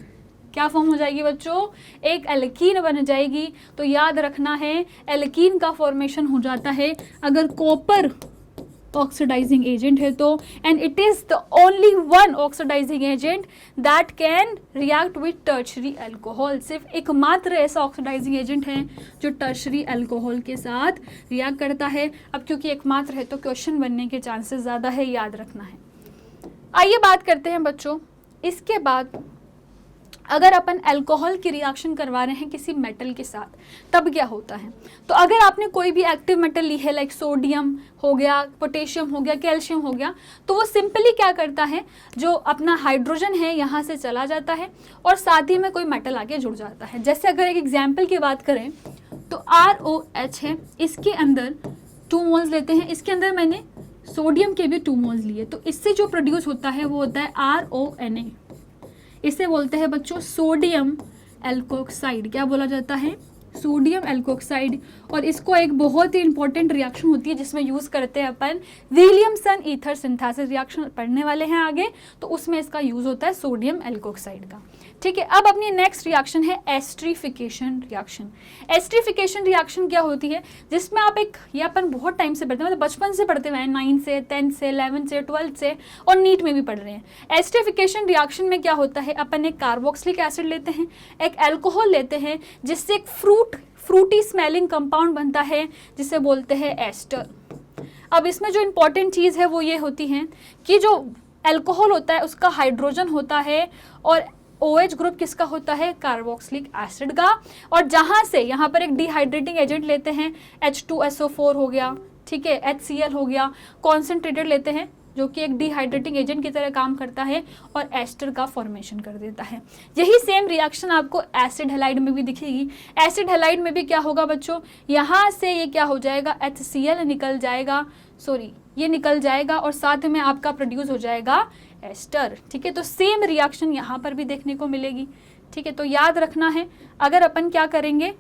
क्या फॉर्म हो जाएगी बच्चों? एक एल्कीन बन जाएगी। तो याद रखना है एल्कीन का फॉर्मेशन हो जाता है अगर कॉपर ऑक्सीडाइजिंग एजेंट है तो, and it is the only one oxidizing agent that can react with tertiary alcohol. सिर्फ एकमात्र ऐसा ऑक्सीडाइजिंग एजेंट है जो टर्शरी अल्कोहल के साथ रिएक्ट करता है। अब क्योंकि एकमात्र है तो क्वेश्चन बनने के चांसेस ज़्यादा है, याद रखना है। आइए बात करते हैं बच्चों, इसके बाद अगर अपन अल्कोहल की रिएक्शन करवा रहे हैं किसी मेटल के साथ तब क्या होता है? तो अगर आपने कोई भी एक्टिव मेटल ली है, लाइक सोडियम हो गया, पोटेशियम हो गया, कैल्शियम हो गया, तो वो सिंपली क्या करता है, जो अपना हाइड्रोजन है यहाँ से चला जाता है और साथ ही में कोई मेटल आके जुड़ जाता है। जैसे अगर एक एग्जाम्पल की बात करें तो ROH है, इसके अंदर 2 मोल्स लेते हैं, इसके अंदर मैंने सोडियम के भी 2 मोल्स लिए, तो इससे जो प्रोड्यूस होता है वो होता है RONA। इसे बोलते हैं बच्चों सोडियम एल्कोक्साइड। क्या बोला जाता है? Sodium alkoxide. और इसको एक बहुत ही इंपॉर्टेंट रिएक्शन होती है जिसमें यूज़ करते हैं अपन विलियमसन ईथर सिंथेसिस रिएक्शन पढ़ने वाले हैं आगे, तो उसमें इसका यूज़ होता है सोडियम एल्कोक्साइड का। ठीक है, अब अपनी नेक्स्ट रिएक्शन है एस्ट्रीफिकेशन रिएक्शन। एस्ट्रीफिकेशन रिएक्शन क्या होती है? जिसमें आप एक, ये अपन बहुत टाइम से पढ़ते हैं, मतलब बचपन से पढ़ते हुए हैं, 9 से 10 से 11 से 12 से, और नीट में भी पढ़ रहे हैं। एस्ट्रीफिकेशन रिएक्शन में क्या होता है? अपन एक कार्बोक्सिलिक एसिड लेते हैं, एक अल्कोहल लेते हैं, जिससे एक फ्रूटी स्मेलिंग कंपाउंड बनता है जिसे बोलते हैं एस्टर। अब इसमें जो इंपॉर्टेंट चीज़ है वो ये होती है कि जो अल्कोहल होता है उसका हाइड्रोजन होता है और OH ग्रुप किसका होता है? कार्बोक्सिलिक एसिड का। और जहाँ से यहाँ पर एक डिहाइड्रेटिंग एजेंट लेते हैं, H2SO4 हो गया, ठीक है, HCl हो गया, कॉन्सेंट्रेटेड लेते हैं जो कि एक डिहाइड्रेटिंग एजेंट की तरह काम करता है और एस्टर का फॉर्मेशन कर देता है। यही सेम रिएक्शन आपको एसिड हैलाइड में भी दिखेगी। एसिड हैलाइड में भी क्या होगा बच्चों? यहाँ से ये क्या हो जाएगा? HCl निकल जाएगा, सॉरी ये निकल जाएगा और साथ में आपका प्रोड्यूस हो जाएगा एस्टर। ठीक है, तो सेम रिएक्शन यहाँ पर भी देखने को मिलेगी। ठीक है, तो याद रखना है अगर अपन क्या करेंगे,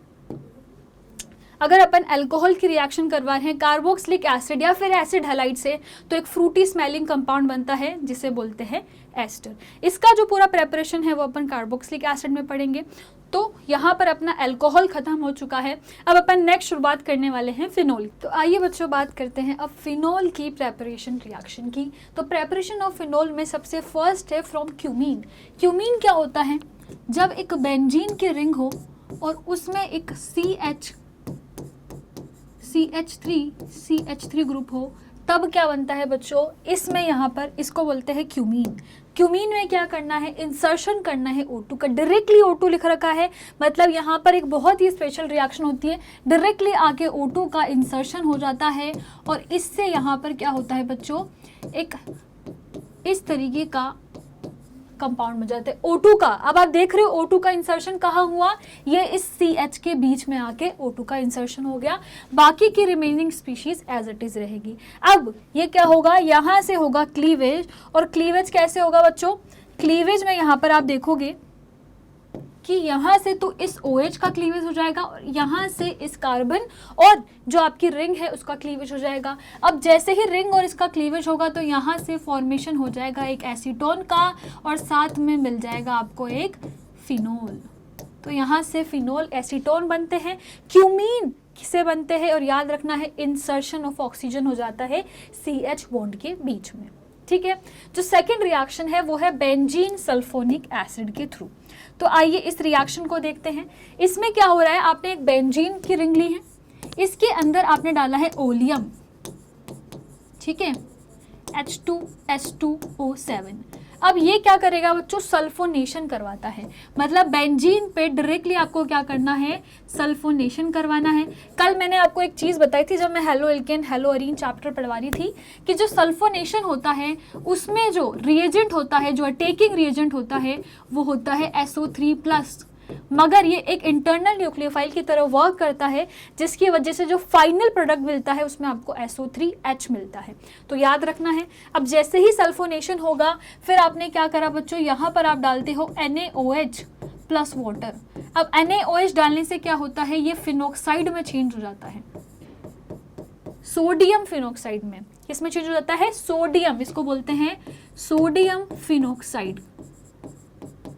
अगर अपन अल्कोहल की रिएक्शन करवा रहे हैं कार्बोक्सिलिक एसिड या फिर एसिड हैलाइड से, तो एक फ्रूटी स्मेलिंग कंपाउंड बनता है जिसे बोलते हैं एस्टर। इसका जो पूरा प्रेपरेशन है वो अपन कार्बोक्सिलिक एसिड में पढ़ेंगे। तो यहाँ पर अपना अल्कोहल खत्म हो चुका है। अब अपन नेक्स्ट शुरुआत करने वाले हैं फिनोल। तो आइए बच्चों बात करते हैं अब फिनोल की प्रेपरेशन रिएक्शन की। तो प्रेपरेशन ऑफ फिनोल में सबसे फर्स्ट है फ्रॉम क्यूमीन। क्यूमीन क्या होता है? जब एक बेंजीन की रिंग हो और उसमें एक CH3 ग्रुप हो, तब क्या बनता है बच्चों? इसमें यहाँ पर इसको बोलते हैं क्यूमीन। क्यूमीन में क्या करना है? इंसर्शन करना है O2 का। डायरेक्टली O2 लिख रखा है, मतलब यहाँ पर एक बहुत ही स्पेशल रिएक्शन होती है, डायरेक्टली आके O2 का इंसर्शन हो जाता है और इससे यहाँ पर क्या होता है बच्चों? एक इस तरीके का कंपाउंड बन जाते हैं O2 का। अब आप देख रहे हो O2 का इंसर्शन कहाँ हुआ? ये इस CH के बीच में आके O2 का इंसर्शन हो गया। बाकी की remaining species as it is रहेगी। अब ये क्या होगा? यहाँ से होगा क्लीवेज। और क्लीवेज कैसे होगा बच्चों? क्लीवेज में यहाँ पर आप देखोगे कि यहाँ से तो इस OH का क्लीवेज हो जाएगा और यहाँ से इस कार्बन और जो आपकी रिंग है उसका क्लीवेज हो जाएगा। अब जैसे ही रिंग और इसका क्लीवेज होगा तो यहाँ से फॉर्मेशन हो जाएगा एक एसीटोन का और साथ में मिल जाएगा आपको एक फिनोल। तो यहाँ से फिनोल एसीटोन बनते हैं, क्यूमीन से बनते हैं और याद रखना है इंसर्शन ऑफ ऑक्सीजन हो जाता है CH बॉन्ड के बीच में। ठीक है, जो सेकंड रिएक्शन है वो है बेंजीन सल्फोनिक एसिड के थ्रू। तो आइए इस रिएक्शन को देखते हैं। इसमें क्या हो रहा है, आपने एक बेंजीन की रिंग ली है, इसके अंदर आपने डाला है ओलियम, ठीक है, H2S2O7। अब ये क्या करेगा बच्चों, सल्फोनेशन करवाता है, मतलब बेंजीन पे डायरेक्टली आपको क्या करना है, सल्फोनेशन करवाना है। कल मैंने आपको एक चीज़ बताई थी जब मैं halo alkane hello Areen chapter पढ़वा रही थी कि जो सल्फोनेशन होता है उसमें जो रिएजेंट होता है, जो अटैकिंग रिएजेंट होता है वो होता है SO3+, मगर ये एक इंटरनल न्यूक्लियोफाइल की तरह वर्क करता है जिसकी वजह से जो फाइनल प्रोडक्ट मिलता है उसमें आपको SO3H मिलता है। तो याद रखना है, अब जैसे ही सल्फोनेशन होगा फिर आपने क्या करा बच्चों, यहाँ पर आप डालते हो NaOH प्लस वाटर। अब NaOH डालने से क्या होता है, ये फिनोक्साइड में चेंज हो जाता है, सोडियम फिनोक्साइड में। किसमें चेंज हो जाता है, सोडियम, इसको बोलते हैं सोडियम फिनोक्साइड।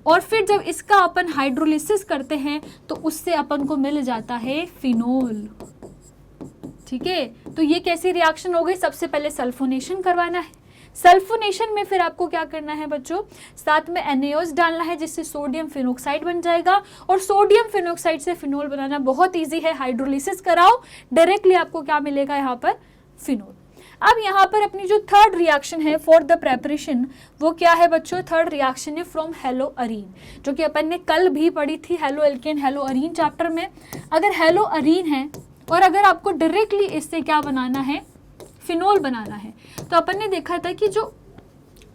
और फिर जब इसका अपन हाइड्रोलिसिस करते हैं तो उससे अपन को मिल जाता है फिनोल। ठीक है, तो ये कैसी रिएक्शन हो गई, सबसे पहले सल्फोनेशन करवाना है, सल्फोनेशन में फिर आपको क्या करना है बच्चों, साथ में NaOH डालना है जिससे सोडियम फिनोक्साइड बन जाएगा और सोडियम फिनोक्साइड से फिनोल बनाना बहुत इजी है, हाइड्रोलिसिस कराओ डायरेक्टली आपको क्या मिलेगा यहाँ पर, फिनोल। अब यहाँ पर अपनी जो थर्ड रिएक्शन है फॉर द प्रेपरेशन वो क्या है बच्चों, थर्ड रिएक्शन है फ्रॉम हेलो अरीन, जो कि अपन ने कल भी पढ़ी थी halo alkane hello Areen chapter में। अगर हेलो अरीन है और अगर आपको डायरेक्टली इससे क्या बनाना है, फिनोल बनाना है, तो अपन ने देखा था कि जो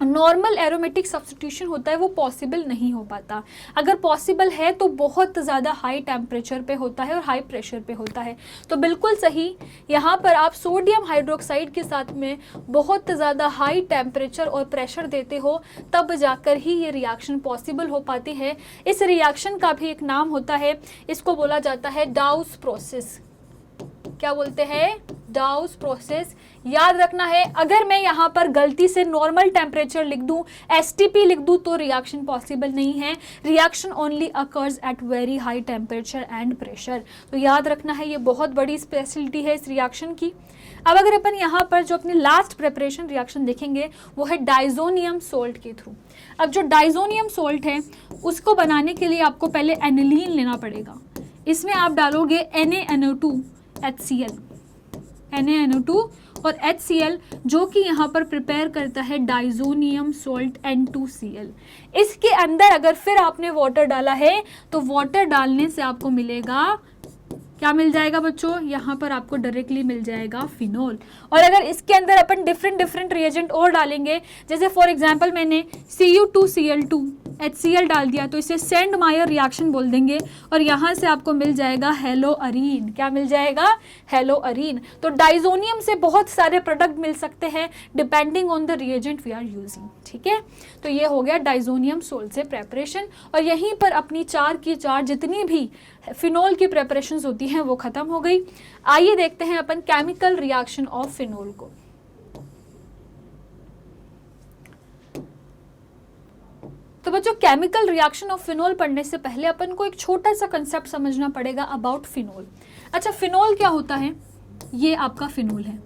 नॉर्मल एरोमेटिक सब्स्टिट्यूशन होता है वो पॉसिबल नहीं हो पाता। अगर पॉसिबल है तो बहुत ज़्यादा हाई टेम्परेचर पे होता है और हाई प्रेशर पे होता है। तो बिल्कुल सही, यहाँ पर आप सोडियम हाइड्रोक्साइड के साथ में बहुत ज़्यादा हाई टेम्परेचर और प्रेशर देते हो तब जाकर ही ये रिएक्शन पॉसिबल हो पाती है। इस रिएक्शन का भी एक नाम होता है, इसको बोला जाता है डाउस प्रोसेस। क्या बोलते हैं, डाउस प्रोसेस। याद रखना है, अगर मैं यहाँ पर गलती से नॉर्मल टेम्परेचर लिख दूँ, STP लिख दूँ तो रिएक्शन पॉसिबल नहीं है। Reaction only occurs at very high temperature and pressure. तो याद रखना है, ये बहुत बड़ी स्पेशलिटी है इस रिएक्शन की। अब अगर अपन यहाँ पर जो अपनी लास्ट प्रेपरेशन रिएक्शन देखेंगे वो है डाइजोनियम सोल्ट के थ्रू। अब जो डाइजोनियम सोल्ट है उसको बनाने के लिए आपको पहले एनिलीन लेना पड़ेगा। इसमें आप डालोगे NaNO2 HCl, NaNO2 और HCl जो कि यहाँ पर प्रिपेयर करता है डाइजोनियम सोल्ट N2Cl। इसके अंदर अगर फिर आपने वाटर डाला है तो वाटर डालने से आपको मिलेगा, क्या मिल जाएगा बच्चों, यहाँ पर आपको डायरेक्टली मिल जाएगा फिनोल। और अगर इसके अंदर अपन डिफरेंट रिएजेंट और डालेंगे, जैसे फॉर एग्जांपल मैंने Cu2Cl2 HCl डाल दिया तो इसे सेंड मायर रिएक्शन बोल देंगे और यहाँ से आपको मिल जाएगा हेलो अरीन। क्या मिल जाएगा, हेलो अरीन। तो डाइजोनियम से बहुत सारे प्रोडक्ट मिल सकते हैं depending on the reagent we are using. ठीक है, तो ये हो गया डाइजोनियम सोल्ट से प्रेपरेशन और यहीं पर अपनी 4 की 4 जितनी भी फिनोल की प्रेपरेशंस होती हैं वो खत्म हो गई। आइए देखते हैं अपन केमिकल रिएक्शन ऑफ फिनोल को। तो बच्चों, केमिकल रिएक्शन ऑफ फिनोल पढ़ने से पहले अपन को एक छोटा सा कंसेप्ट समझना पड़ेगा अबाउट फिनोल। अच्छा, फिनोल क्या होता है, ये आपका फिनोल है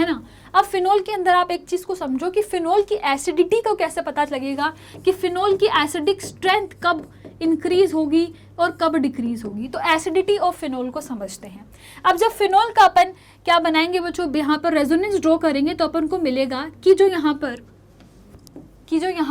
ना। अब फिनोल के अंदर आप एक चीज को समझो कि फिनोल की एसिडिटी को कैसे पता लगेगा कि फिनोल की एसिडिक स्ट्रेंथ कब इंक्रीज होगी और कब डिक्रीज होगी। तो एसिडिटी ऑफ फिनोल को समझते हैं। अब जब फिनोल का अपन क्या बनाएंगे बच्चों, यहाँ पर रेजोनेंस ड्रॉ करेंगे तो अपन को मिलेगा कि जो यहाँ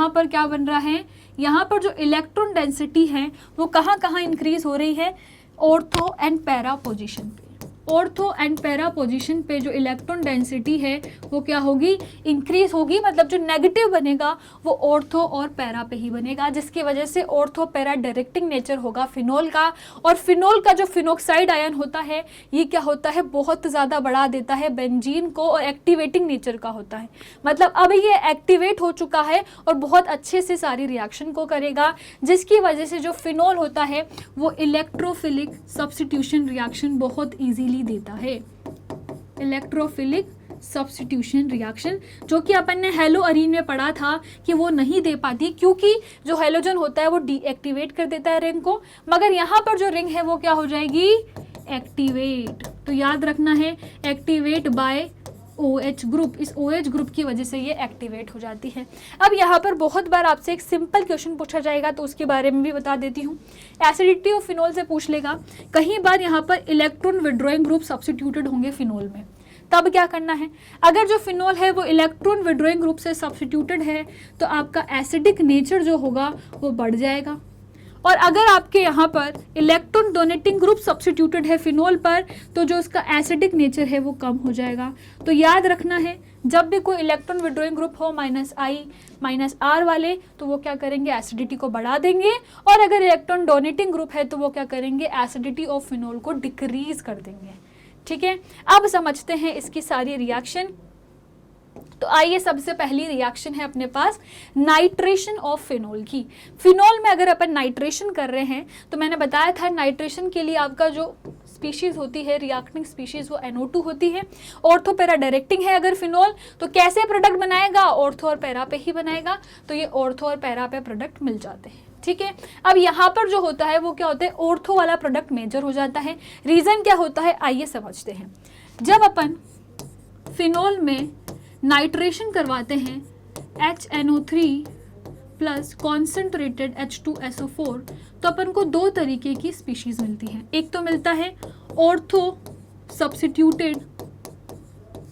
पर क्या बन रहा है, यहाँ पर जो इलेक्ट्रॉन डेंसिटी है वो कहाँ इंक्रीज हो रही है, ऑर्थो एंड पैरा पोजीशन पे। ऑर्थो एंड पैरा पोजीशन पे जो इलेक्ट्रॉन डेंसिटी है वो क्या होगी, इंक्रीज होगी। मतलब जो नेगेटिव बनेगा वो ऑर्थो और पैरा पे ही बनेगा, जिसकी वजह से ऑर्थो पैरा डायरेक्टिंग नेचर होगा फिनोल का। और फिनोल का जो फिनोक्साइड आयन होता है ये क्या होता है, बहुत ज़्यादा बढ़ा देता है बेंजीन को और एक्टिवेटिंग नेचर का होता है। मतलब अब ये एक्टिवेट हो चुका है और बहुत अच्छे से सारी रिएक्शन को करेगा, जिसकी वजह से जो फिनोल होता है वो इलेक्ट्रोफिलिक सब्स्टिट्यूशन रिएक्शन बहुत इजीली देता है। इलेक्ट्रोफिलिक सब्स्टिट्यूशन रिएक्शन जो कि अपन ने हेलो अरीन में पढ़ा था कि वो नहीं दे पाती, क्योंकि जो हेलोजन होता है वो डीएक्टिवेट कर देता है रिंग को, मगर यहाँ पर जो रिंग है वो क्या हो जाएगी, एक्टिवेट। तो याद रखना है एक्टिवेट बाय OH ग्रुप, इस OH ग्रुप की वजह से ये एक्टिवेट हो जाती है। अब यहाँ पर बहुत बार आपसे एक सिंपल क्वेश्चन पूछा जाएगा तो उसके बारे में भी बता देती हूँ। एसिडिटी ऑफ फिनोल से पूछ लेगा, कहीं बार यहाँ पर इलेक्ट्रॉन विड्रॉइंग ग्रुप सब्स्टिट्यूटेड होंगे फिनोल में, तब क्या करना है, अगर जो फिनोल है वो इलेक्ट्रॉन विड्रॉइंग ग्रुप से सब्स्टिट्यूटेड है तो आपका एसिडिक नेचर जो होगा वो बढ़ जाएगा। और अगर आपके यहाँ पर इलेक्ट्रॉन डोनेटिंग ग्रुप सब्स्टिट्यूटेड है फिनोल पर तो जो उसका एसिडिक नेचर है वो कम हो जाएगा। तो याद रखना है जब भी कोई इलेक्ट्रॉन विड्रॉइंग ग्रुप हो -I -R वाले तो वो क्या करेंगे, एसिडिटी को बढ़ा देंगे, और अगर इलेक्ट्रॉन डोनेटिंग ग्रुप है तो वो क्या करेंगे, एसिडिटी ऑफ फिनोल को डिक्रीज कर देंगे। ठीक है, अब समझते हैं इसकी सारी रिएक्शन। तो आइए, सबसे पहली रिएक्शन है अपने पास नाइट्रेशन ऑफ फिनोल की। फिनोल में अगर अपन नाइट्रेशन कर रहे हैं तो मैंने बताया था नाइट्रेशन के लिए आपका जो स्पीशीज होती है रिएक्टिंग स्पीशीज वो NO2 होती है। ऑर्थो पैरा डायरेक्टिंग है अगर फिनोल तो कैसे प्रोडक्ट बनाएगा, ऑर्थो और पैरा पे ही बनाएगा, तो ये ऑर्थो और पैरा पे प्रोडक्ट मिल जाते हैं। ठीक है, अब यहाँ पर जो होता है वो क्या होता है, ऑर्थो वाला प्रोडक्ट मेजर हो जाता है। रीजन क्या होता है आइए समझते हैं। जब अपन फिनोल में नाइट्रेशन करवाते हैं HNO3 प्लस कॉन्सेंट्रेटेड H2SO4 तो अपन को दो तरीके की स्पीशीज मिलती हैं। एक तो मिलता है ऑर्थो सब्स्टिट्यूटेड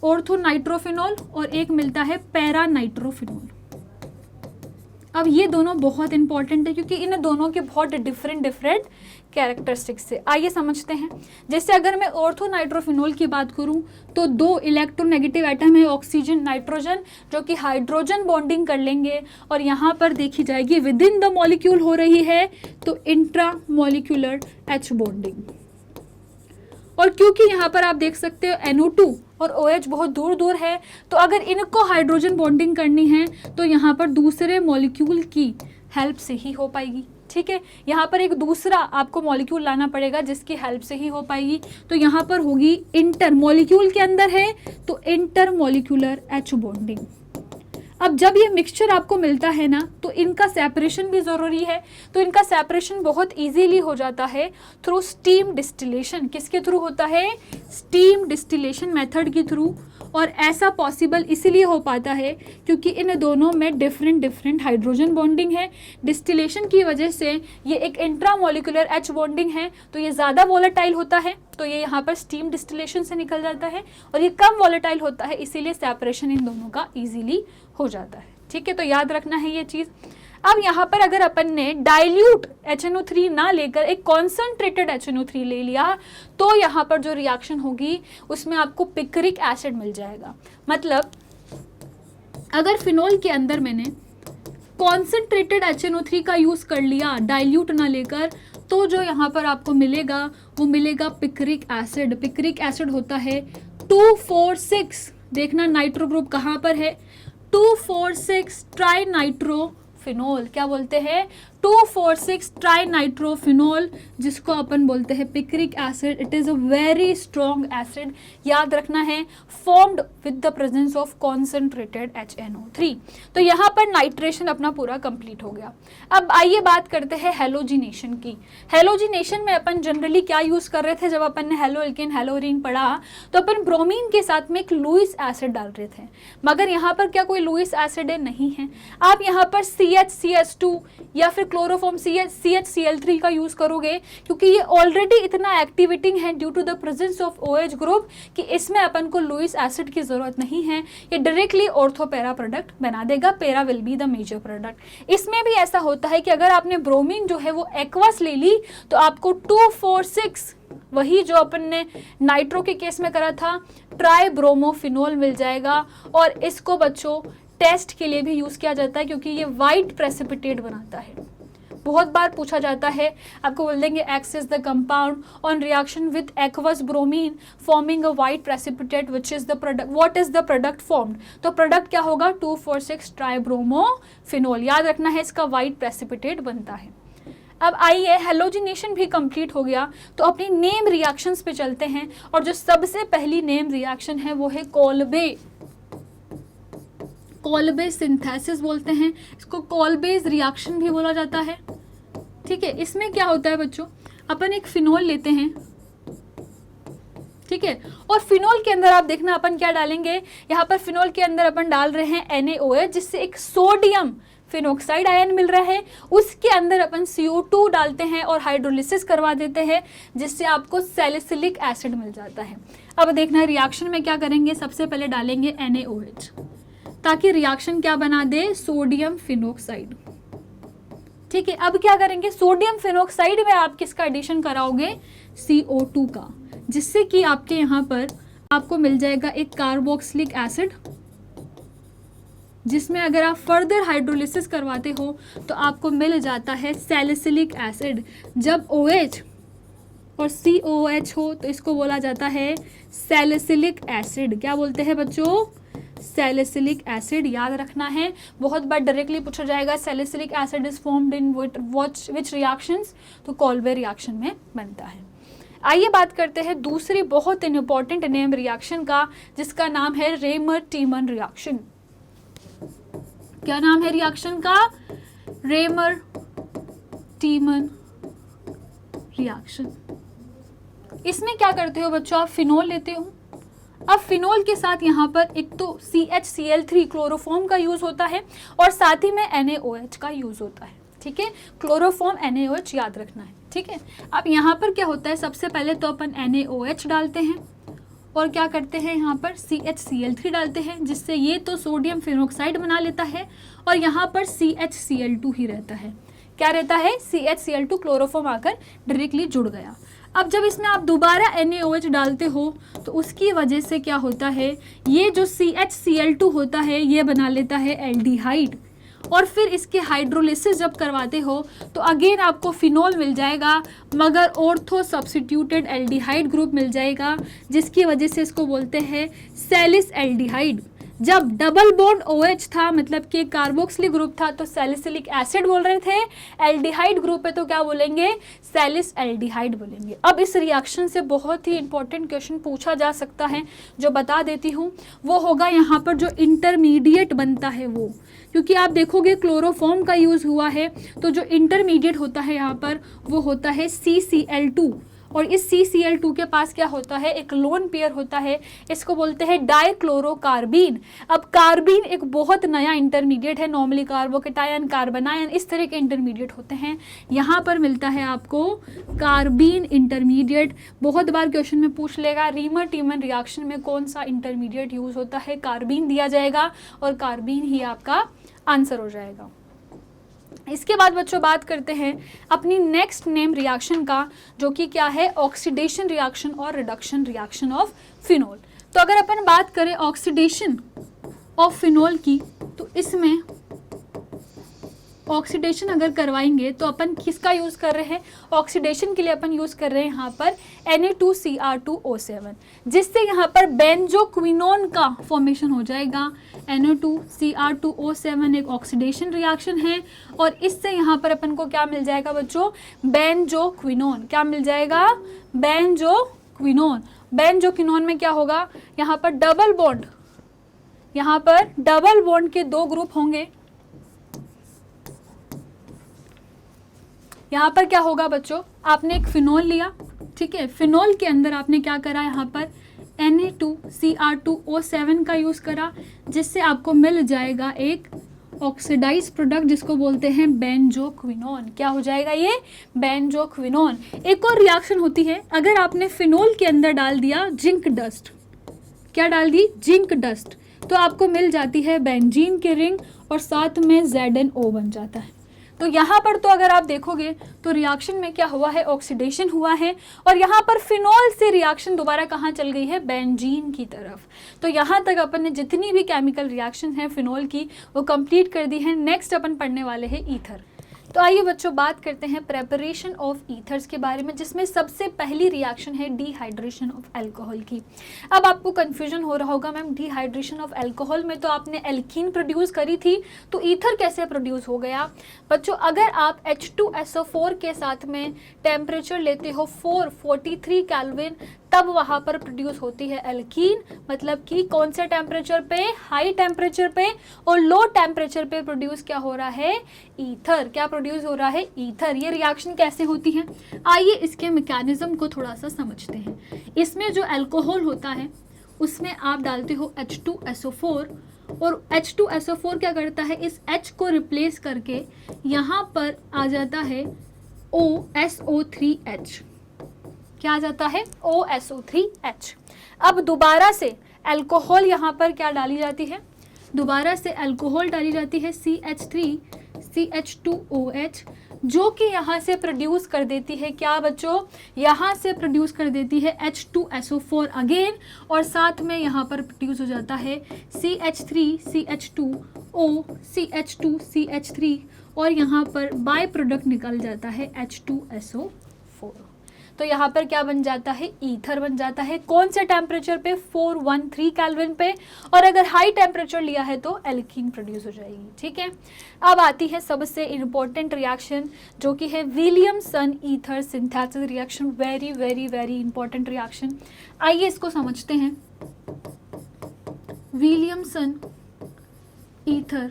ऑर्थो नाइट्रोफिनोल और एक मिलता है पैरा नाइट्रोफिनोल। अब ये दोनों बहुत इंपॉर्टेंट है क्योंकि इन दोनों के बहुत डिफरेंट कैरेक्टरिस्टिक्स है। आइए समझते हैं। जैसे अगर मैं ऑर्थो नाइट्रोफिनोल की बात करूं तो दो इलेक्ट्रोनेगेटिव एटम है ऑक्सीजन नाइट्रोजन जो कि हाइड्रोजन बॉन्डिंग कर लेंगे और यहाँ पर देखी जाएगी विद इन द मॉलिक्यूल हो रही है तो इंट्रा मॉलिक्यूलर H बॉन्डिंग। और क्योंकि यहाँ पर आप देख सकते हो NO2 और OH बहुत दूर दूर है तो अगर इनको हाइड्रोजन बॉन्डिंग करनी है तो यहाँ पर दूसरे मॉलिक्यूल की हेल्प से ही हो पाएगी। ठीक है, यहाँ पर एक दूसरा आपको मॉलिक्यूल लाना पड़ेगा जिसकी हेल्प से ही हो पाएगी। तो यहाँ पर होगी इंटर मॉलिक्यूल के अंदर है तो इंटर मॉलिक्यूलर H बॉन्डिंग। अब जब ये मिक्सचर आपको मिलता है ना तो इनका सेपरेशन भी ज़रूरी है। तो इनका सेपरेशन बहुत इजीली हो जाता है थ्रू स्टीम डिस्टिलेशन। किसके थ्रू होता है? स्टीम डिस्टिलेशन मेथड के थ्रू। और ऐसा पॉसिबल इसीलिए हो पाता है क्योंकि इन दोनों में डिफरेंट हाइड्रोजन बॉन्डिंग है। डिस्टिलेशन की वजह से ये एक इंट्रामोलिकुलर H बॉन्डिंग है तो ये ज़्यादा वॉलेटाइल होता है तो ये यहाँ पर स्टीम डिस्टिलेशन से निकल जाता है और ये कम वॉलेटाइल होता है इसीलिए सेपरेशन इन दोनों का ईजिली हो जाता है। ठीक है, तो याद रखना है ये चीज़। अब यहाँ पर अगर अपन ने डाइल्यूट HNO3 ना लेकर एक कॉन्सेंट्रेटेड HNO3 ले लिया तो यहाँ पर जो रिएक्शन होगी उसमें आपको पिक्रिक एसिड मिल जाएगा। मतलब अगर फिनोल के अंदर मैंने कॉन्सेंट्रेटेड HNO3 का यूज़ कर लिया डाइल्यूट ना लेकर तो जो यहाँ पर आपको मिलेगा वो मिलेगा पिक्रिक एसिड। पिक्रिक एसिड होता है 2,4,6। देखना नाइट्रो ग्रुप कहाँ पर है, 2,4,6 ट्राई नाइट्रो फिनोल। क्या बोलते हैं? 2,4,6 ट्राई नाइट्रोफिनोल जिसको अपन बोलते हैं picric acid. It is a very strong acid. याद रखना है formed with the presence of concentrated HNO3। तो यहाँ पर नाइट्रेशन अपना पूरा कंप्लीट हो गया। अब आइए बात करते हैं हेलोजिनेशन की। हेलोजिनेशन में अपन जनरली क्या यूज़ कर रहे थे? जब अपन ने हेलो एल्केन हेलोरीन पढ़ा तो अपन ब्रोमीन के साथ में एक लुईस एसिड डाल रहे थे, मगर यहाँ पर क्या कोई लुईस एसिड नहीं है। आप यहाँ पर CH CH2 या फिर क्लोरोफॉर्म CHCl3 का यूज करोगे, क्योंकि ये ऑलरेडी इतना एक्टिवेटिंग है due to the presence of OH group कि इसमें अपन को लुईस एसिड की जरूरत नहीं है, ये डायरेक्टली ऑर्थो पैरा प्रोडक्ट बना देगा, para will be the major product. इसमें भी ऐसा होता है कि अगर आपने ब्रोमीन जो है वो एक्वस ले ली तो आपको 2,4,6 वही जो अपन ने नाइट्रो के केस में करा था ट्राई ब्रोमोफिनोल मिल जाएगा। और इसको बच्चों टेस्ट के लिए भी यूज किया जाता है क्योंकि ये वाइट प्रेसिपिटेट बनाता है। बहुत बार पूछा जाता है, आपको बोल देंगे x is the compound on reaction with aqueous bromine forming a white precipitate which is the product, what is the product formed. तो प्रोडक्ट क्या होगा 2,4,6 ट्राइब्रोमोफिनोल। याद रखना है इसका वाइट प्रेसिपिटेट बनता है। अब आइए हेलोजिनेशन भी कंप्लीट हो गया तो अपनी नेम रिएक्शंस पे चलते हैं। और जो सबसे पहली नेम रिएक्शन है वो है कोल्बे सिंथेसिस बोलते हैं इसको, कोल्बेज रिएक्शन भी बोला जाता है। ठीक है, इसमें क्या होता है बच्चों, अपन एक फिनोल लेते हैं, ठीक है, और फिनोल के अंदर आप देखना अपन क्या डालेंगे, यहाँ पर फिनोल के अंदर अपन डाल रहे हैं NaOH जिससे एक सोडियम फिनोक्साइड आयन मिल रहा है। उसके अंदर अपन CO2 डालते हैं और हाइड्रोलिसिस करवा देते हैं जिससे आपको सैलिसिलिक एसिड मिल जाता है। अब देखना रिएक्शन में क्या करेंगे, सबसे पहले डालेंगे NaOH ताकि रिएक्शन क्या बना दे, सोडियम फिनोक्साइड। ठीक है, अब क्या करेंगे, सोडियम फिनोक्साइड में आप किसका एडिशन कराओगे, CO2 का, जिससे कि आपके यहाँ पर आपको मिल जाएगा एक कार्बोक्सिलिक एसिड, जिसमें अगर आप फर्दर हाइड्रोलिसिस करवाते हो तो आपको मिल जाता है सैलिसिलिक एसिड। जब OH और COH हो तो इसको बोला जाता है सैलिसिलिक एसिड। क्या बोलते हैं बच्चों, सैलिसिलिक एसिड। याद रखना है, बहुत बार डायरेक्टली पूछा जाएगा salicylic acid is formed in which reactions, तो कोल्बे रिएक्शन में बनता है। आइए बात करते हैं दूसरी बहुत इंपॉर्टेंट नेम रिएक्शन का जिसका नाम है रेमर टीमन रिएक्शन। क्या नाम है रिएक्शन का, रेमर टीमन रिएक्शन। इसमें क्या करते हो बच्चों, आप फिनोल लेते हो। अब फिनोल के साथ यहाँ पर एक तो CHCl3 क्लोरोफॉर्म का यूज होता है और साथ ही में NaOH का यूज होता है। ठीक है, क्लोरोफॉर्म NaOH याद रखना है। ठीक है, अब यहाँ पर क्या होता है, सबसे पहले तो अपन NaOH डालते हैं और क्या करते हैं, यहाँ पर CHCl3 डालते हैं जिससे ये तो सोडियम फिनोक्साइड बना लेता है और यहाँ पर CHCl2 ही रहता है। क्या रहता है, CHCl2 क्लोरोफॉर्म आकर डायरेक्टली जुड़ गया। अब जब इसमें आप दोबारा NaOH डालते हो तो उसकी वजह से क्या होता है, ये जो CHCl2 होता है ये बना लेता है एल्डिहाइड और फिर इसके हाइड्रोलिसिस जब करवाते हो तो अगेन आपको फिनोल मिल जाएगा मगर ऑर्थो सब्स्टिट्यूटेड एल्डिहाइड ग्रुप मिल जाएगा जिसकी वजह से इसको बोलते हैं सैलिस एल्डिहाइड। जब डबल बॉन्ड OH था मतलब कि कार्बोक्सिलिक ग्रुप था तो सैलिसिलिक एसिड बोल रहे थे, एल्डिहाइड ग्रुप है तो क्या बोलेंगे, सैलिस एल्डिहाइड बोलेंगे। अब इस रिएक्शन से बहुत ही इंपॉर्टेंट क्वेश्चन पूछा जा सकता है जो बता देती हूँ, वो होगा यहाँ पर जो इंटरमीडिएट बनता है वो, क्योंकि आप देखोगे क्लोरोफॉर्म का यूज हुआ है तो जो इंटरमीडिएट होता है यहाँ पर वो होता है CCl2 और इस CCl2 के पास क्या होता है, एक लोन पेयर होता है, इसको बोलते हैं डाइक्लोरोकार्बीन। अब कार्बीन एक बहुत नया इंटरमीडिएट है, नॉर्मली कार्बोकेटायन, कार्बनायन इस तरह के इंटरमीडिएट होते हैं, यहाँ पर मिलता है आपको कार्बीन इंटरमीडिएट। बहुत बार क्वेश्चन में पूछ लेगा रीमर टीमन रिएक्शन में कौन सा इंटरमीडिएट यूज होता है, कार्बीन दिया जाएगा और कार्बीन ही आपका आंसर हो जाएगा। इसके बाद बच्चों बात करते हैं अपनी नेक्स्ट नेम रिएक्शन का जो कि क्या है, ऑक्सीडेशन रिएक्शन और रिडक्शन रिएक्शन ऑफ फिनोल। तो अगर अपन बात करें ऑक्सीडेशन ऑफ फिनोल की तो इसमें ऑक्सीडेशन अगर करवाएंगे तो अपन किसका यूज कर रहे हैं, ऑक्सीडेशन के लिए अपन यूज कर रहे हैं यहाँ पर Na2Cr2O7 जिससे यहाँ पर बेंजोक्विनोन का फॉर्मेशन हो जाएगा। Na2Cr2O7 एक ऑक्सीडेशन रिएक्शन है और इससे यहाँ पर अपन को क्या मिल जाएगा बच्चों, बेंजोक्विनोन। क्या मिल जाएगा, बेंजोक्विनोन। बेंजोक्विनोन में क्या होगा, यहाँ पर डबल बॉन्ड, यहाँ पर डबल बॉन्ड के दो ग्रुप होंगे। यहाँ पर क्या होगा बच्चों, आपने एक फिनोल लिया, ठीक है, फिनोल के अंदर आपने क्या करा, यहाँ पर Na2Cr2O7 का यूज करा जिससे आपको मिल जाएगा एक ऑक्सीडाइज प्रोडक्ट जिसको बोलते हैं बेंजोक्विनोन। क्या हो जाएगा ये? बेंजोक्विनोन। एक और रिएक्शन होती है, अगर आपने फिनोल के अंदर डाल दिया जिंक डस्ट, क्या डाल दी? जिंक डस्ट, तो आपको मिल जाती है बेंजीन की रिंग और साथ में ZnO बन जाता है। तो यहाँ पर तो अगर आप देखोगे तो रिएक्शन में क्या हुआ है? ऑक्सीडेशन हुआ है और यहाँ पर फिनोल से रिएक्शन दोबारा कहाँ चल गई है? बेंजीन की तरफ। तो यहाँ तक अपन ने जितनी भी केमिकल रिएक्शन है फिनोल की वो कंप्लीट कर दी है। नेक्स्ट अपन पढ़ने वाले हैं ईथर। तो आइए बच्चों बात करते हैं प्रेपरेशन ऑफ ईथर्स के बारे में, जिसमें सबसे पहली रिएक्शन है डिहाइड्रेशन ऑफ अल्कोहल की। अब आपको कंफ्यूजन हो रहा होगा, मैम डिहाइड्रेशन ऑफ अल्कोहल में तो आपने एल्कीन प्रोड्यूस करी थी, तो ईथर कैसे प्रोड्यूस हो गया? बच्चों अगर आप H2SO4 के साथ में टेम्परेचर लेते हो 443 केल्विन, तब वहाँ पर प्रोड्यूस होती है एल्कीन। मतलब कि कौन से टेम्परेचर पे? हाई टेम्परेचर पे, और लो टेम्परेचर पे प्रोड्यूस क्या हो रहा है? ईथर। क्या प्रोड्यूस हो रहा है? ईथर। ये रिएक्शन कैसे होती है? आइए इसके मैकेनिज्म को थोड़ा सा समझते हैं। इसमें जो अल्कोहल होता है उसमें आप डालते हो H2SO4 और H2SO4 क्या करता है? इस H को रिप्लेस करके यहाँ पर आ जाता है OSO3H। क्या आ जाता है? OSO3H। अब दोबारा से अल्कोहल यहाँ पर क्या डाली जाती है? दोबारा से अल्कोहल डाली जाती है CH3CH2OH, जो कि यहाँ से प्रोड्यूस कर देती है क्या बच्चों? यहाँ से प्रोड्यूस कर देती है H2SO4 अगेन, और साथ में यहाँ पर प्रोड्यूस हो जाता है CH3CH2O CH2CH3, और यहाँ पर बाय प्रोडक्ट निकल जाता है H2SO4। तो यहाँ पर क्या बन जाता है? ईथर बन जाता है। कौन से टेम्परेचर पे? 413 केल्विन पे, और अगर हाई टेम्परेचर लिया है तो एल्कीन प्रोड्यूस हो जाएगी। ठीक है, अब आती है सबसे इम्पोर्टेंट रिएक्शन जो कि है Williamson ether synthesis reaction. Very very very important reaction. आइए इसको समझते हैं। Williamson ether